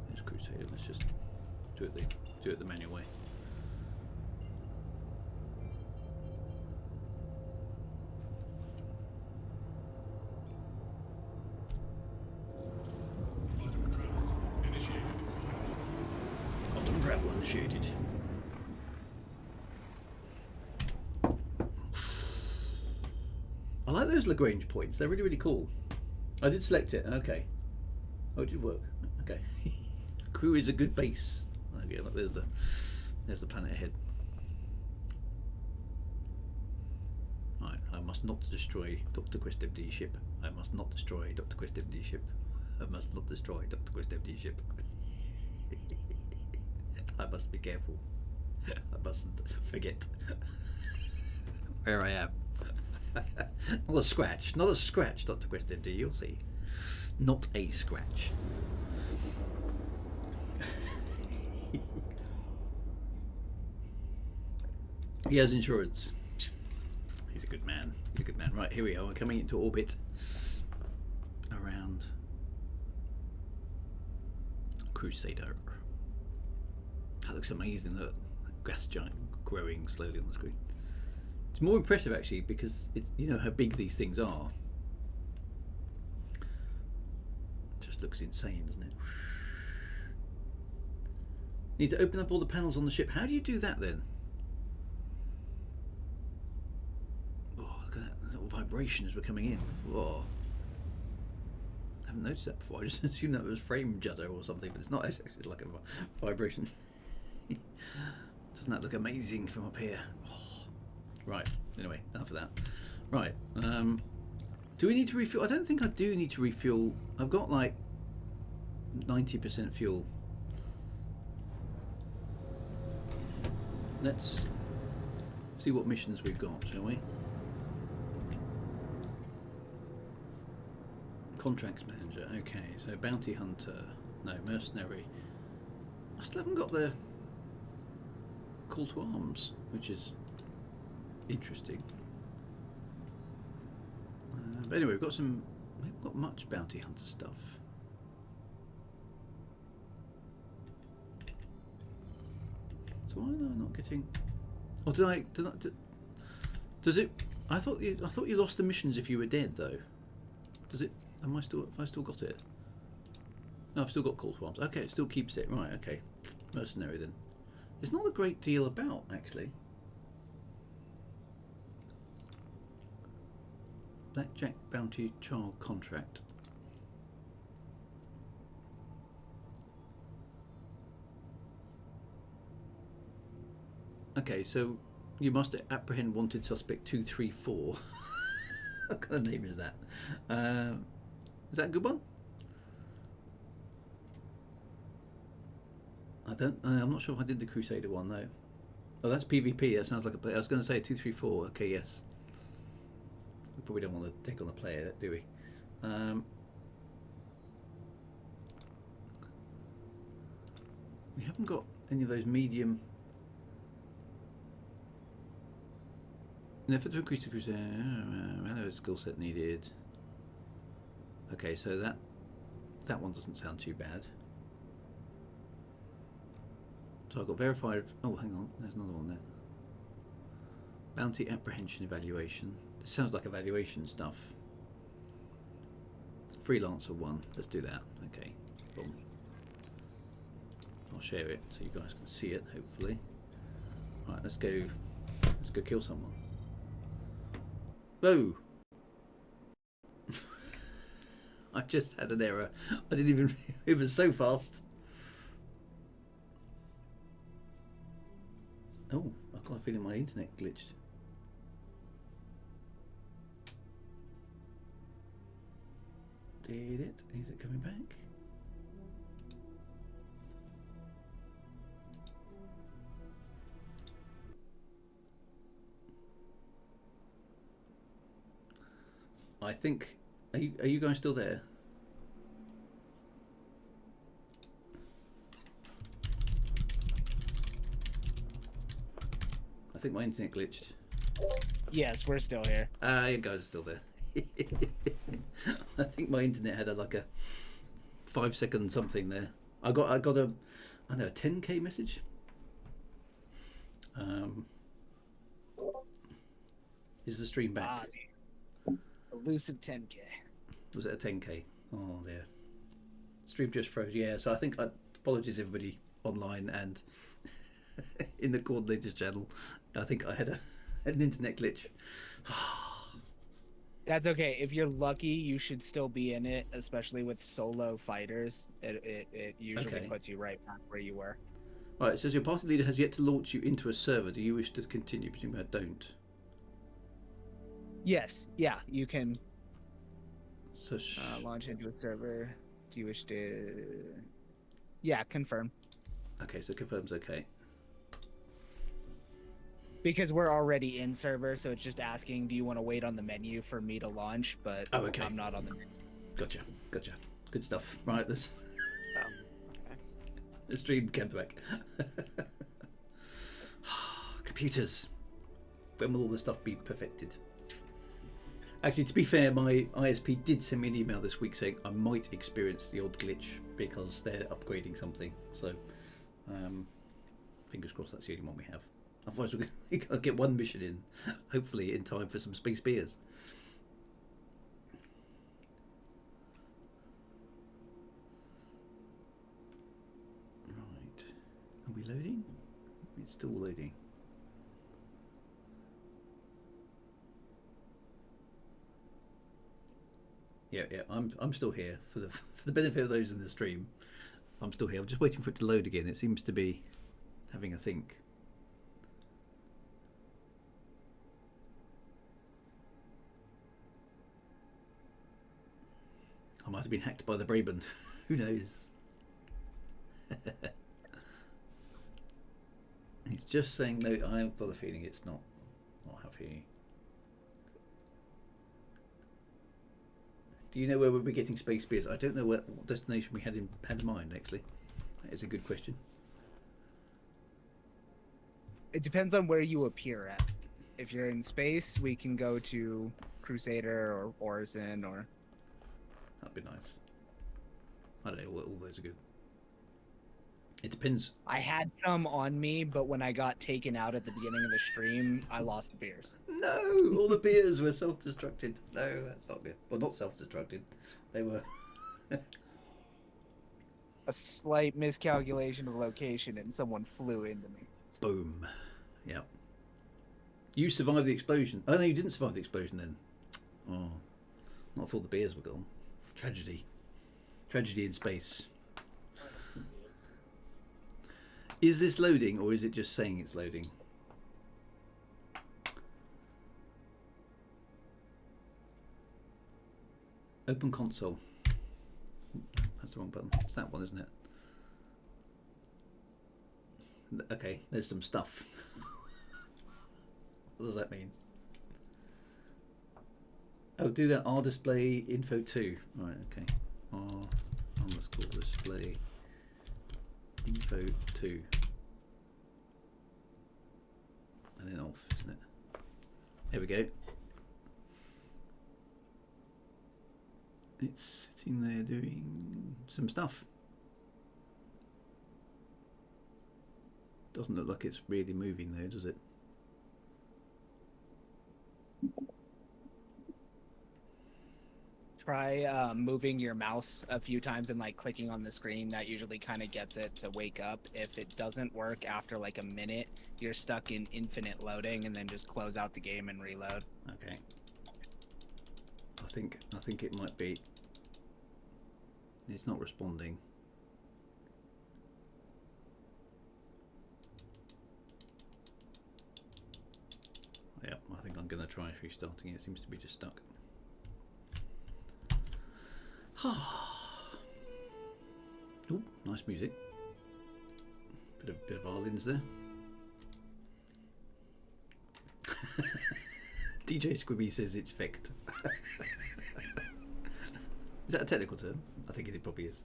There's Crusader. Let's just do it the manual way. Optimum travel initiated. I like those Lagrange points. They're really, really cool. I did select it. Okay. Oh, it did work. Okay. Crew is a good base. Okay, look, there's the planet ahead. Right. I must not destroy Dr. Quest MD ship. I must not destroy Dr. Quest MD ship. I must not destroy Dr. Quest MD ship. I must be careful. I mustn't forget where I am. Not a scratch, Dr. Quest MD, you'll see. Not a scratch. He has insurance. He's a good man. He's a good man. Right, here we are. We're coming into orbit around Crusader. That looks amazing. Look, gas giant growing slowly on the screen. It's more impressive actually because it's, you know how big these things are. It just looks insane, doesn't it? Need to open up all the panels on the ship. How do you do that then? Oh, look at that little vibration as we're coming in. Whoa. I haven't noticed that before. I just assumed that was frame judder or something, but it's not actually. It's like a vibration. Doesn't that look amazing from up here? Oh. Right, anyway, enough of that. Right, do we need to refuel? I don't think I do need to refuel. I've got like 90% fuel. Let's see what missions we've got, shall we? Contracts manager, okay, so bounty hunter, no, mercenary. I still haven't got the call to arms, which is interesting. But anyway, we haven't got much bounty hunter stuff. So why am I not getting? Or does it? I thought you lost the missions if you were dead though. Does it? Have I still got it? No, I've still got call to arms. Okay, it still keeps it. Right. Okay, mercenary then. There's not a great deal about actually. Blackjack bounty child contract. Okay, so you must apprehend wanted suspect 234. What kind of name is that? Is that a good one? I'm not sure if I did the Crusader one though. Oh, that's PvP. That sounds like a. I was going to say 234. Okay, yes. We probably don't want to take on a player, do we? We haven't got any of those medium. No, for to increase the cruiser, hello, skill set needed. Okay, so that one doesn't sound too bad. So I've got verified. Oh, hang on, there's another one there. Bounty apprehension evaluation. This sounds like evaluation stuff. Freelancer 1. Let's do that. Okay. Boom. I'll share it so you guys can see it, hopefully. Right, let's go kill someone. Whoa! I just had an error. I didn't even it was so fast. Oh, I've got a feeling my internet glitched. Did it? Is it coming back? I think. Are you guys still there? I think my internet glitched. Yes, we're still here. You guys are still there. I think my internet had like a 5-second something there. I got a 10k message. Is the stream back? Elusive 10K. Was it a 10k? Oh dear. Stream just froze. Yeah, so I think apologies everybody online and in the coordinators channel. I think I had an internet glitch. That's okay. If you're lucky, you should still be in it, especially with solo fighters. It usually Okay. puts you right back where you were. Right, it says your party leader has yet to launch you into a server. Do you wish to continue? Presumably I don't. Yes, yeah, you can So launch into a server. Do you wish to? Yeah, confirm. okay, so confirms okay. Because we're already in server, so it's just asking, do you want to wait on the menu for me to launch? But Oh, okay. I'm not on the menu. Gotcha. Good stuff. Right, let's Okay. the stream came back. Computers. When will all this stuff be perfected? Actually, to be fair, my ISP did send me an email this week saying I might experience the odd glitch because they're upgrading something. So, fingers crossed that's the only one we have. Otherwise, we're going to get one mission in, hopefully in time for some space beers. Right. Are we loading? It's still loading. Yeah, I'm still here for the benefit of those in the stream. I'm still here. I'm just waiting for it to load again. It seems to be having a think. I might have been hacked by the Braben. Who knows? It's just saying no. I've got a feeling it's not happy. Do you know where we'll be getting space beers? I don't know what destination we had in mind. Actually, that is a good question. It depends on where you appear at. If you're in space, we can go to Crusader or Orison or. That'd be nice. I don't know. All those are good. It depends. I had some on me, but when I got taken out at the beginning of the stream, I lost the beers. No, all the beers were self-destructed. No, that's not good. Well, not self-destructed. They were. A slight miscalculation of location, and someone flew into me. Boom. Yeah. You survived the explosion. Oh no, you didn't survive the explosion then. Oh, not if all the beers were gone. Tragedy. Tragedy in space. Is this loading or is it just saying it's loading? Open console. That's the wrong button. It's that one, isn't it? Okay, there's some stuff. What does that mean? Oh, do that R display info 2. Right, okay. R underscore display info 2. And then off, isn't it? There we go. It's sitting there doing some stuff. Doesn't look like it's really moving though, does it? Try moving your mouse a few times and like clicking on the screen. That usually kind of gets it to wake up. If it doesn't work after like a minute, you're stuck in infinite loading, and then just close out the game and reload. Okay. I think it might be. It's not responding. Yeah, I think I'm going to try restarting it. It seems to be just stuck. Oh, nice music. Bit of violins there. DJ Squibby says it's fecked. Is that a technical term? I think it probably is.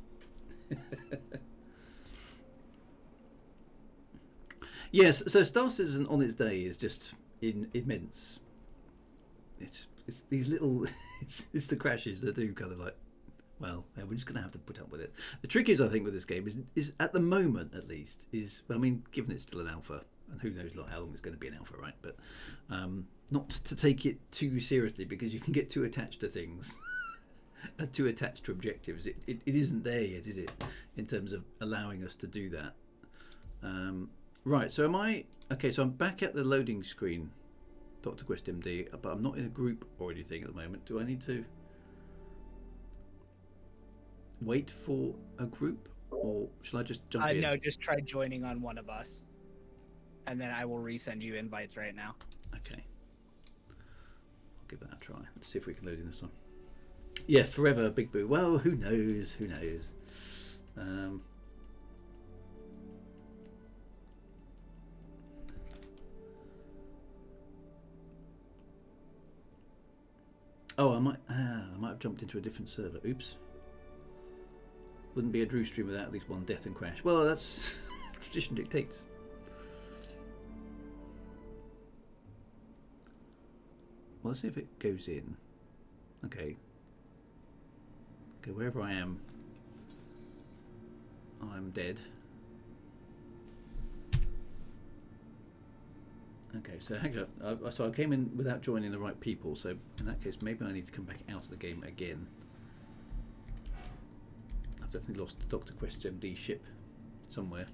Yes, so Star Citizen on its day is just immense. It's these little it's the crashes that do kind of like, well, yeah, we're just going to have to put up with it. The trick is, I think, with this game is at the moment at least is, I mean, given it's still an alpha, and who knows how long it's going to be an alpha, right? But not to take it too seriously, because you can get too attached to things, too attached to objectives. It isn't there yet, is it? In terms of allowing us to do that. Right. So am I okay? So I'm back at the loading screen, Dr. Quest MD, but I'm not in a group or anything at the moment. Do I need to wait for a group, or shall I just jump in? No, just try joining on one of us, and then I will resend you invites right now. Okay. I'll give that a try. Let's see if we can load in this one. Yeah, forever Big Boo. Well, who knows? Who knows? Oh, I might have jumped into a different server. Oops. Wouldn't be a Drew stream without at least one death and crash. Well, that's tradition dictates. Well, let's see if it goes in. Okay. Okay, wherever I am, I'm dead. Okay, so hang on. So I came in without joining the right people. So in that case, maybe I need to come back out of the game again. I've definitely lost Dr. Quest's MD ship somewhere.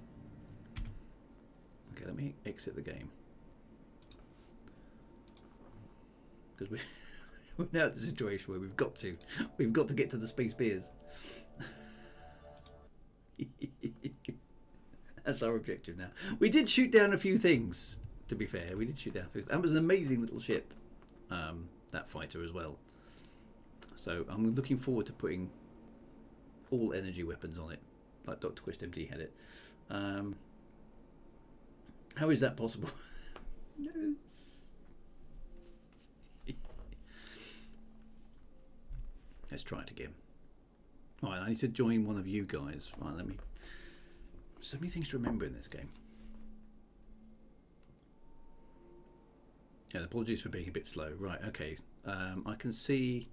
Okay, let me exit the game, because we're now at the situation where we've got to get to the space beers. That's our objective now. We did shoot down a few things. To be fair, we did shoot down a few things. That was an amazing little ship, that fighter as well. So I'm looking forward to putting all energy weapons on it, like Dr. Quest MD had it. How is that possible? Let's try it again. Alright, I need to join one of you guys. Right, let me. So many things to remember in this game. Yeah, apologies for being a bit slow. Right, okay. I can see.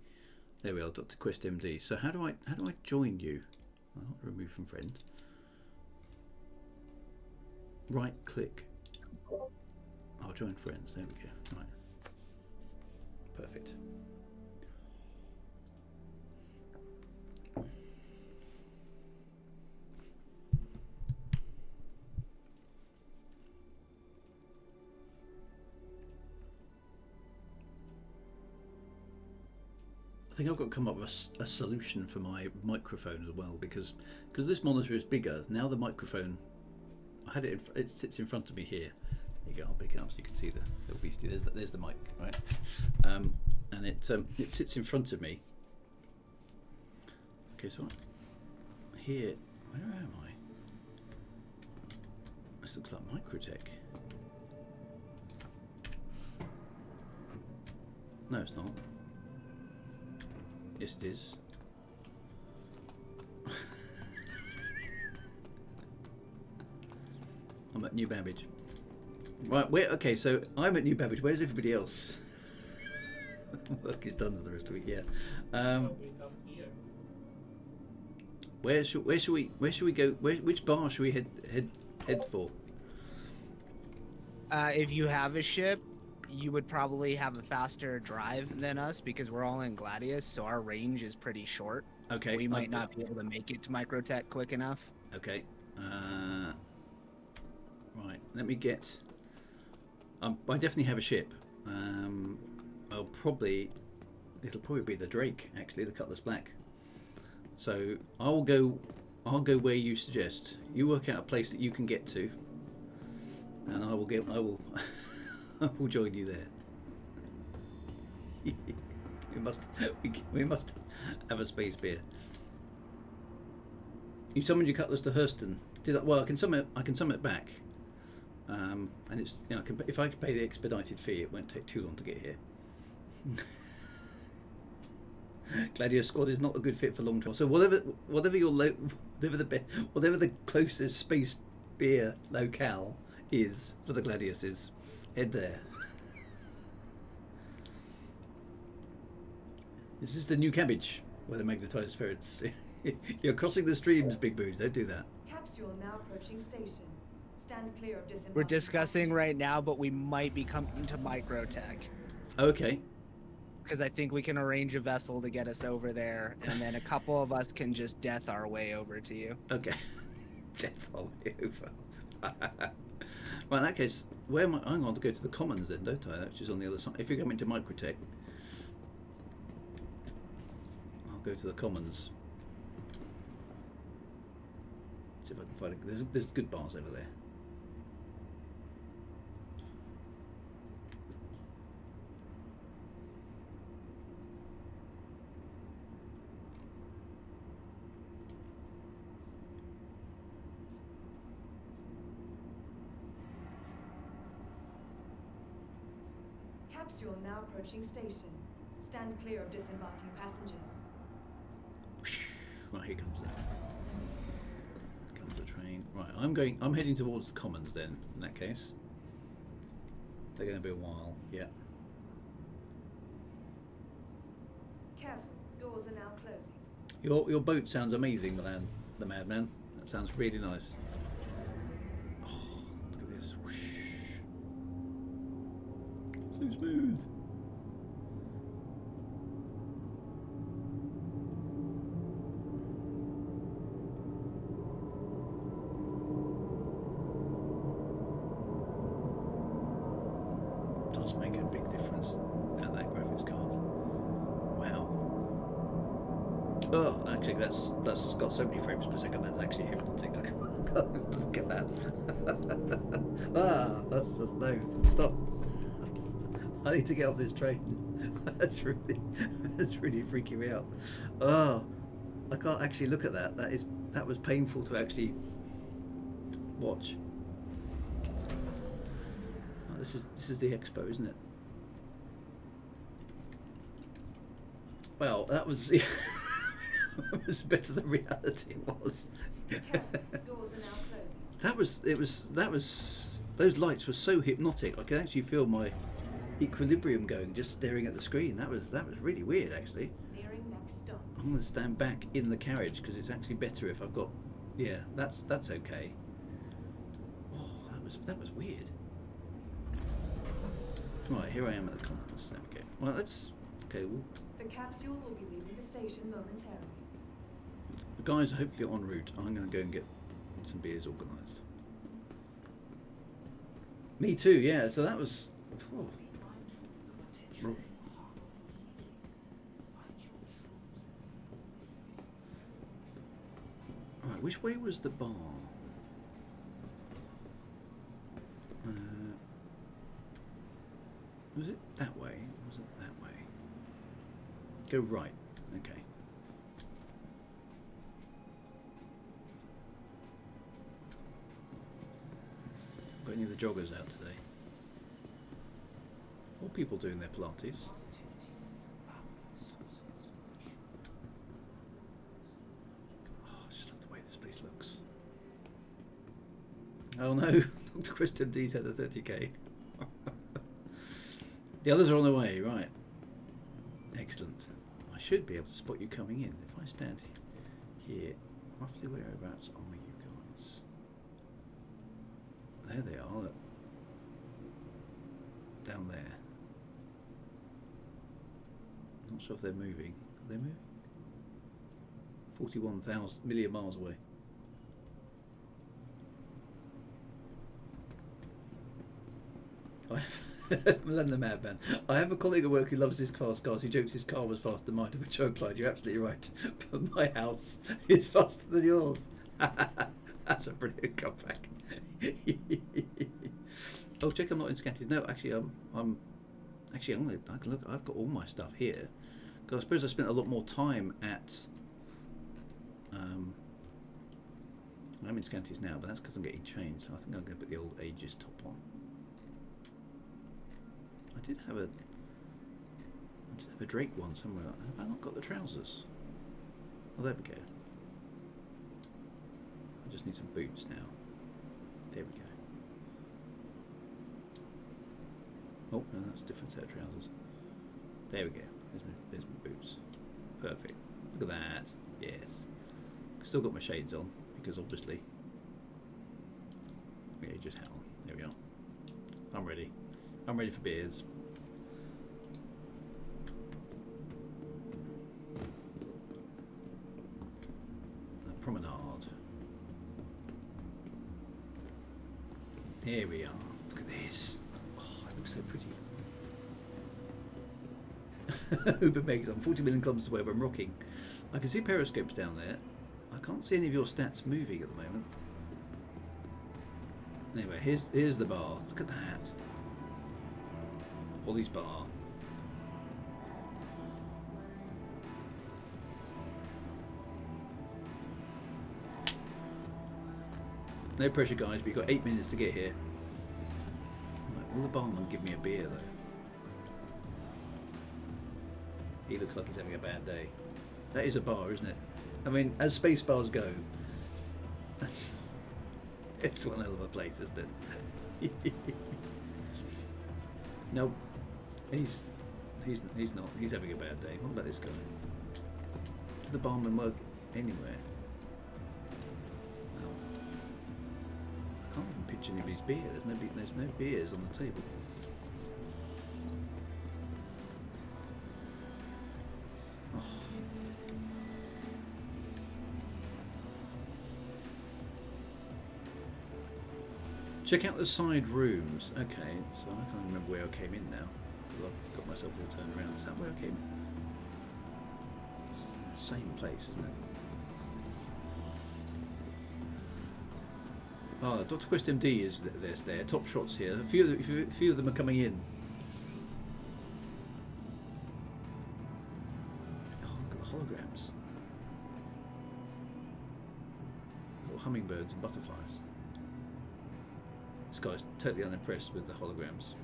There we are, Dr. Quest MD. So how do I join you? I'll remove from friend. Right click. I'll join friends. There we go. Right. Perfect. I think I've got to come up with a solution for my microphone as well, because this monitor is bigger now. The microphone, I had it. It sits in front of me here. There you go. I'll pick it up so you can see the little beastie. There's the mic, right? And it sits in front of me. Okay, so here, where am I? This looks like Microtech. No, it's not. Yes, it is. I'm at New Babbage. Right, okay, so I'm at New Babbage. Where's everybody else? Work is done for the rest of the week, yeah. Where should we go? Which bar should we head for? If you have a ship, you would probably have a faster drive than us because we're all in Gladius, so our range is pretty short. Okay. We might not be able to make it to Microtech quick enough. Okay. Right. Let me get. I definitely have a ship. It'll probably be the Drake, actually, the Cutlass Black. So I'll go where you suggest. You work out a place that you can get to, and I will I will join you there. we must have a space beer. You summoned your Cutlass to Hurston. Well, I can summon it back. And it's, you know, if I could pay the expedited fee, it won't take too long to get here. Gladius Squad is not a good fit for long travel. So whatever the closest space beer locale is for the Gladiuses, head there. This is the new cabbage where the magnetized ferrets. You're crossing the streams, Big Boo. Don't do that. Capsule now approaching station. Stand clear of disembarking. We're discussing right now, but we might be coming to Microtech. Okay. Because I think we can arrange a vessel to get us over there, and then a couple of us can just death our way over to you. Okay. Death our way over. Well, in that case, where am I? I'm going to go to the Commons then, don't I? Which is on the other side. If you're coming to Microtech, I'll go to the Commons. See if I can find it. There's good bars over there. Capsule now approaching station. Stand clear of disembarking passengers. Right, here comes the train. Right, I'm heading towards the Commons then, in that case. They're going to be a while, yeah. Careful, doors are now closing. Your boat sounds amazing, the madman. That sounds really nice. Oh, look at this. Whoosh. So smooth. Does make a big difference at that graphics card. Wow. Oh, actually, that's got 70 frames per second. That's actually hypnotic. I can't look at that. That's just no. Stop. I need to get off this train. That's really freaking me out. Oh, I can't actually look at that. That was painful to actually watch. Oh, this is the expo, isn't it? Well, that was that was better than reality was. Careful, doors are now closing. That was those lights were so hypnotic. I could actually feel my equilibrium going just staring at the screen. That was really weird, actually. Nearing next stop. I'm going to stand back in the carriage because it's actually better if I've got. Yeah, that's okay. Oh, that was weird. Right, here I am at the Commons. There we go. Well, let's. Okay, well, The capsule will be leaving the station momentarily. the guys are hopefully en route. I'm going to go and get some beers organised. Me too. Yeah. So that was. Oh. Right, which way was the bar? Was it that way? Was it that way? Go right. Okay. Got any of the joggers out today? All people doing their Pilates. Looks. Oh no, Dr. Christian D said the 30k. The others are on their way, right. Excellent. I should be able to spot you coming in. If I stand here, roughly whereabouts are you guys? There they are. Look. Down there. not sure if they're moving. Are they moving? 41,000 million miles away. Melinda Madman. I have a colleague at work who loves his fast cars. He jokes his car was faster than mine, to which I replied, "You're absolutely right, but my house is faster than yours." That's a brilliant comeback. Oh, check I'm not in scanties. No, actually, I'm gonna look. I've got all my stuff here. Because I suppose I spent a lot more time at. I'm in scanties now, but that's because I'm getting changed. So I think I'm going to put the old Aegis top on. I did have a Drake one somewhere. Have I not got the trousers? Oh, there we go. I just need some boots now. There we go. Oh, no, that's a different set of trousers. There we go. There's my boots. Perfect. Look at that. Yes. Still got my shades on because obviously. Yeah, just hang on. There we go. I'm ready. I'm ready for beers. A promenade. Here we are. Look at this. Oh, it looks so pretty. Uber Megs, I'm 40 million kilometers away, but I'm rocking. I can see periscopes down there. I can't see any of your stats moving at the moment. Anyway, here's the bar. Look at that. Ollie's bar. No pressure, guys, but you've got 8 minutes to get here. Right, will the barman give me a beer, though? He looks like he's having a bad day. That is a bar, isn't it? I mean, as space bars go, it's one hell of a place, isn't it? No, he's not. He's having a bad day. What about this guy? Does the barman work anywhere? No. I can't even picture anybody's beer. There's no beers on the table. Check out the side rooms. Okay, so I can't remember where I came in now. Because I've got myself all turned around. Is that where I came in? It's the same place, isn't it? Oh, Dr. Quest MD is there. Top shots here. A few of them are coming in. Oh, look at the holograms. Little hummingbirds and butterflies. This guy's totally unimpressed with the holograms.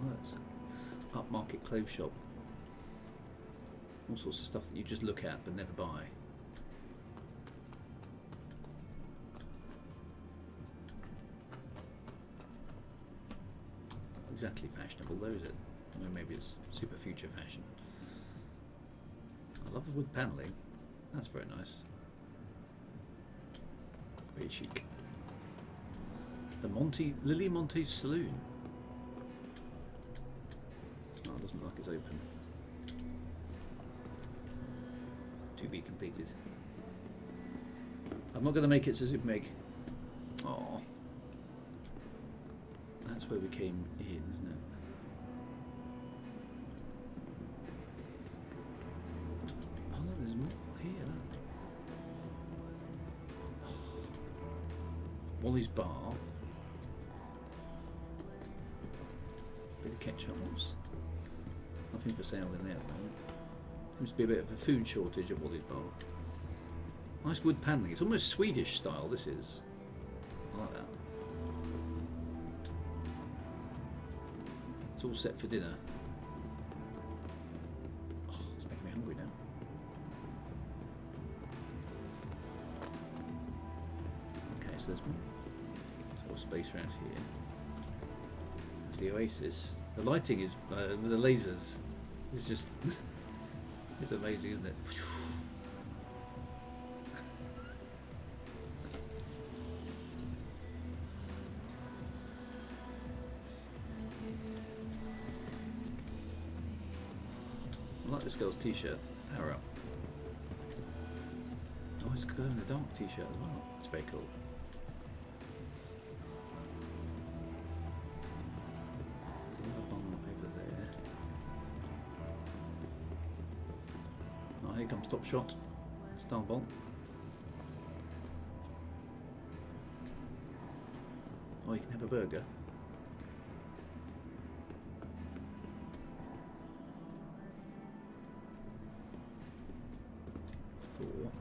That's upmarket clothes shop. All sorts of stuff that you just look at but never buy. Exactly fashionable though, is it? I mean, maybe it's super future fashion. I love the wood panelling. That's very nice. Very chic. The Lily Monte Saloon. Oh, it doesn't look like it's open. To be completed. I'm not going to make it to Super Meg. Oh. That's where we came in, isn't it? Oh no, there's more here. Oh. Wally's bar. Bit of ketchup. Nothing for sale in there at the moment. Seems to be a bit of a food shortage at Wally's bar. Nice wood panelling. It's almost Swedish style. This is. I like that. It's all set for dinner. Oh, it's making me hungry now. Okay, so there's more space around here. There's the oasis. The lighting is with the lasers. It's just It's amazing, isn't it? I like this girl's t-shirt. Power up. Oh, it's glow in the dark t-shirt as well. It's very cool. Another bomb over there. Oh, here comes Top Shot. Starbolt. Oh, you can have a burger. Four.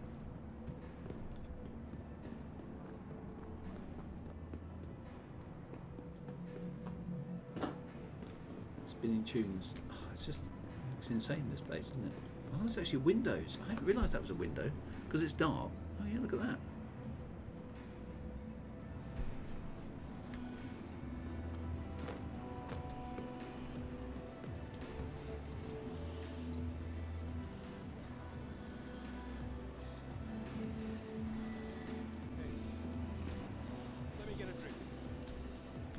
Spinning tunes. Oh, it's just looks insane, this place, isn't it? Oh, there's actually windows. I hadn't realised that was a window because it's dark. Oh yeah, look at that. Let me get a drink.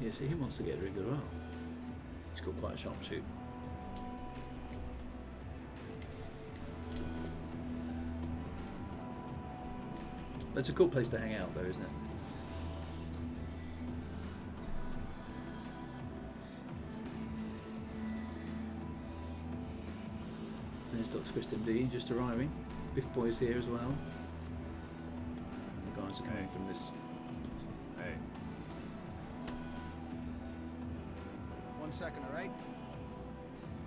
Yeah, see, he wants to get a drink as well. He's got quite a sharp shoot. It's a cool place to hang out, though, isn't it? There's Dr. Kristen D just arriving. Biff Boy's here as well. The guys are coming from this. Hey. 1 second, alright?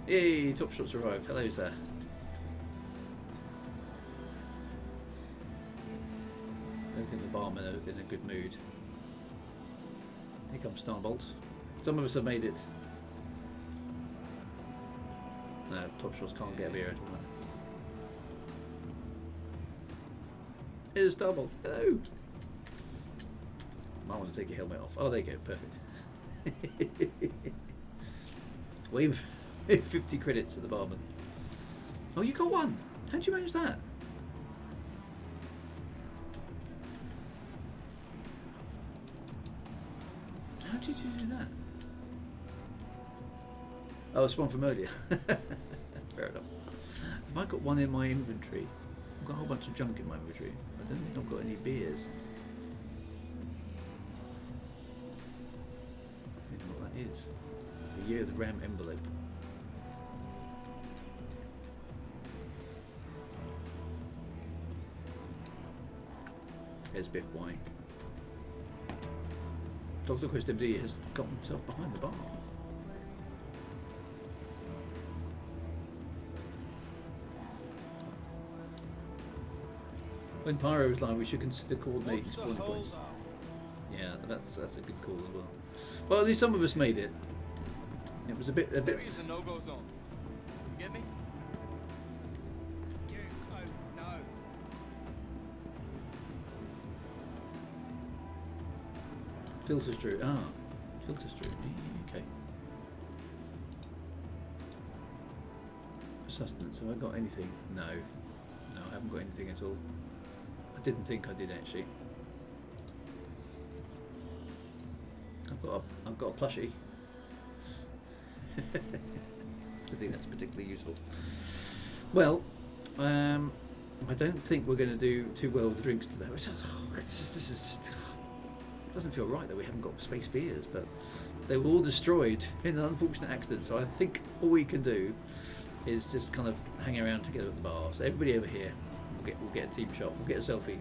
Yay, Top Shot's arrived. Hello, sir. I don't think the barman are in a good mood. Here comes Starbolt. Some of us have made it. No, Top Shots can't get a beer at all. Here's Starbolt. Hello. Might want to take your helmet off. Oh, there you go. Perfect. We've 50 credits at the barman. Oh, you got one. How'd you manage that? How did you do that? Oh, it's one from earlier. Fair enough. Have I got one in my inventory? I've got a whole bunch of junk in my inventory. I don't think I've got any beers. I don't know what that is. It's a Year of the Ram envelope. There's Biff Y. Dr. Quest MD has got himself behind the bar. When Pyro was live, we should consider coordinating spawning points. Yeah, that's a good call as well. Well, at least some of us made it. It was a bit. This area is a no-go zone. You get me? No. Filters drew. Ah, filters drew. Okay. Sustenance. Have I got anything? No. No, I haven't got anything at all. I didn't think I did actually. I've got a plushie. I think that's particularly useful. Well, I don't think we're going to do too well with the drinks today. This is just. It doesn't feel right that we haven't got space beers, but they were all destroyed in an unfortunate accident. So I think all we can do is just kind of hang around together at the bar. So everybody over here, we'll get a team shot. We'll get a selfie.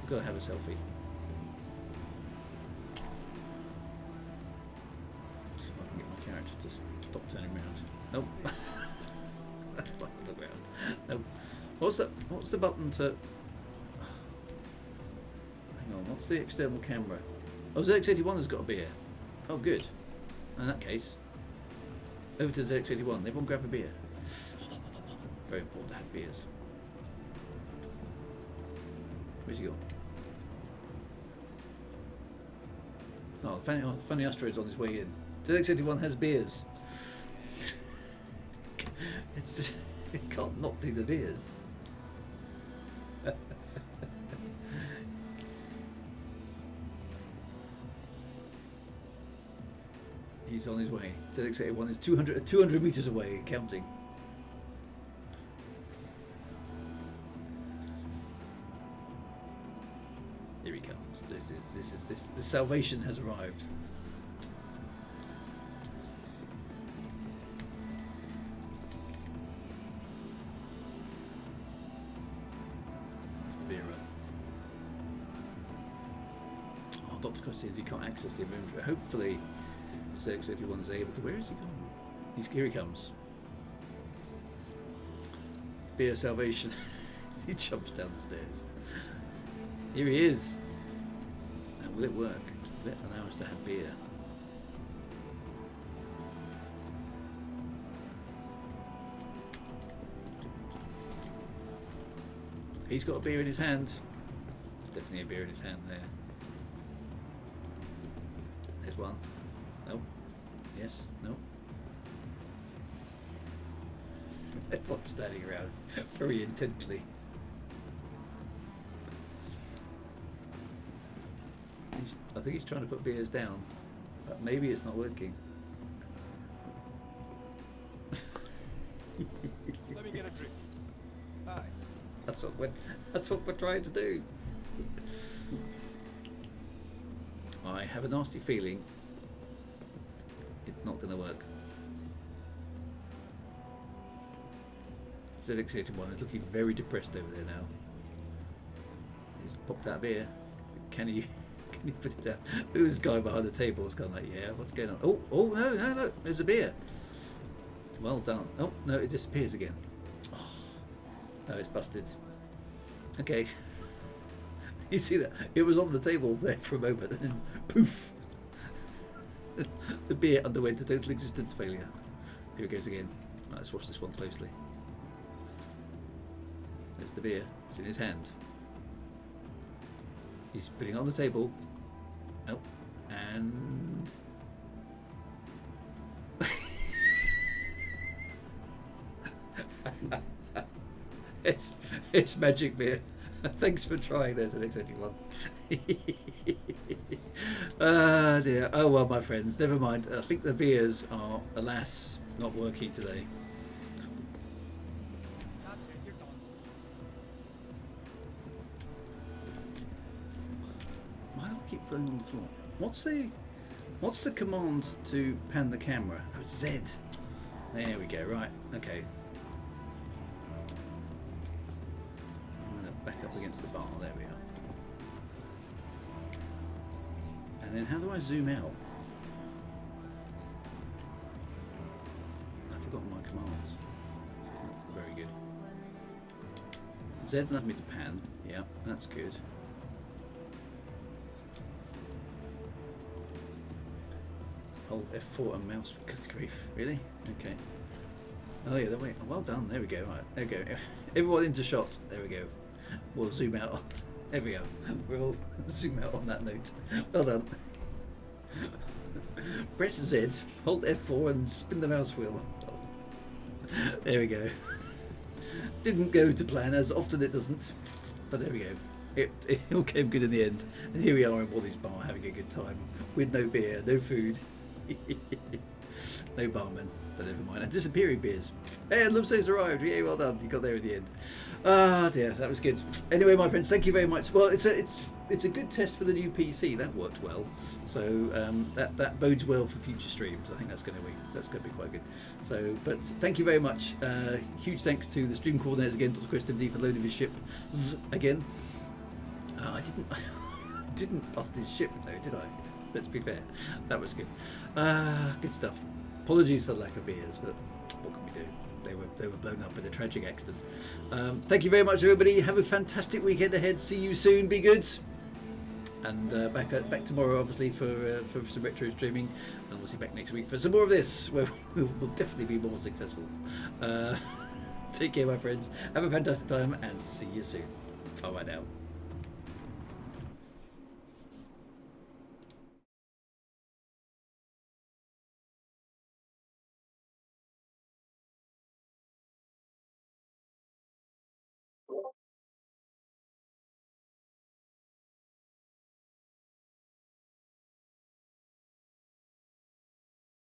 We've got to have a selfie. See if I can get my character to stop turning around. Nope. Button the ground. Nope. What's the button to? Hang on. What's the external camera? Oh, ZX81 has got a beer. Oh, good. In that case, over to ZX81. Everyone grab a beer. Very important to have beers. Where's he gone? Oh, the funny asteroid's on his way in. ZX81 has beers. It's just You can't not do the beers. He's on his way. ZX81 is 200 meters away, counting. Here he comes. The salvation has arrived. It's the beer run. Oh, Dr. Costello, you can't access the inventory. Hopefully ZX81 is able to. Where is he gone? Here he comes. Beer salvation. He jumps down the stairs. Here he is. Now, will it work? Will it allow us to have beer? He's got a beer in his hand. There's definitely a beer in his hand there. There's one. No. Yes. No. Everyone's standing around very intently. I think he's trying to put beers down, but maybe it's not working. Let me get a drink. Hi. That's what we're trying to do. I have a nasty feeling it's not going to work. ZX81 is looking very depressed over there now. He's popped out beer. Can he put it down? Look at this guy behind the table. It's kind of like, yeah, what's going on? Oh no, there's a beer. Well done. Oh no, it disappears again. Oh, no, it's busted. Okay. You see that? It was on the table there for a moment, and then poof. The beer underwent a total existence failure. Here it goes again. Right, let's watch this one closely. There's the beer. It's in his hand. He's putting it on the table. Oh, and it's magic beer. Thanks for trying. There's an exciting one. Ah dear. Oh well, my friends. Never mind. I think the beers are, alas, not working today. That's it, you're done. Why do I keep falling on the floor? What's the command to pan the camera? Oh, Z. There we go. Right. Okay. I'm gonna back up against the bar. There we are. And then how do I zoom out? I've forgotten my commands. Very good. Z allowed me to pan. Yeah, that's good. Hold F4 and mouse. Good grief. Really? Okay. Oh yeah, wait. Well done. There we go. Right. There we go. Everyone into shot. There we go. We'll zoom out. There we go. We'll zoom out on that note. Well done. Press Z, hold F4 and spin the mouse wheel. There we go. Didn't go to plan, as often it doesn't. But there we go. It all came good in the end. And here we are in Wally's bar having a good time. With no beer, no food. No barman. But never mind. And disappearing beers. Hey, and Lumsey's arrived. Yay, well done. You got there in the end. Ah dear, that was good. Anyway, my friends, thank you very much. Well, it's a good test for the new PC. That worked well. So that bodes well for future streams. I think that's going to be quite good. So, but thank you very much. Huge thanks to the stream coordinators again, Dr. Chris MD, for loading his ship again. I didn't bust his ship though, did I? Let's be fair. That was good. Good stuff. Apologies for the lack of beers, but what can we do? They were blown up in a tragic accident. Thank you very much, everybody. Have a fantastic weekend ahead. See you soon. Be good. And back tomorrow, obviously, for some retro streaming, and we'll see you back next week for some more of this, where we will definitely be more successful. Take care, my friends. Have a fantastic time, and see you soon. Bye now.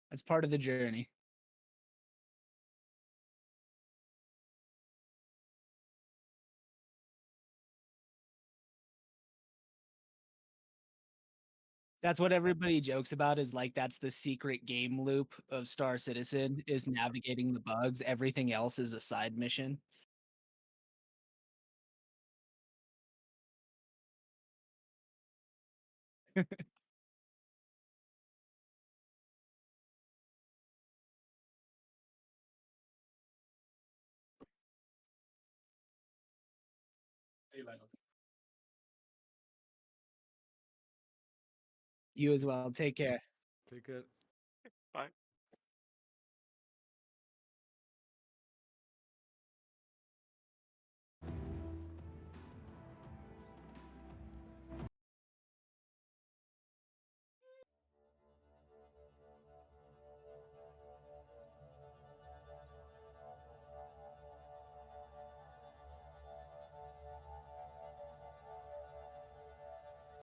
That's part of the journey. That's what everybody jokes about is like that's the secret game loop of Star Citizen is navigating the bugs. Everything else is a side mission. You as well. Take care. Take it. Bye.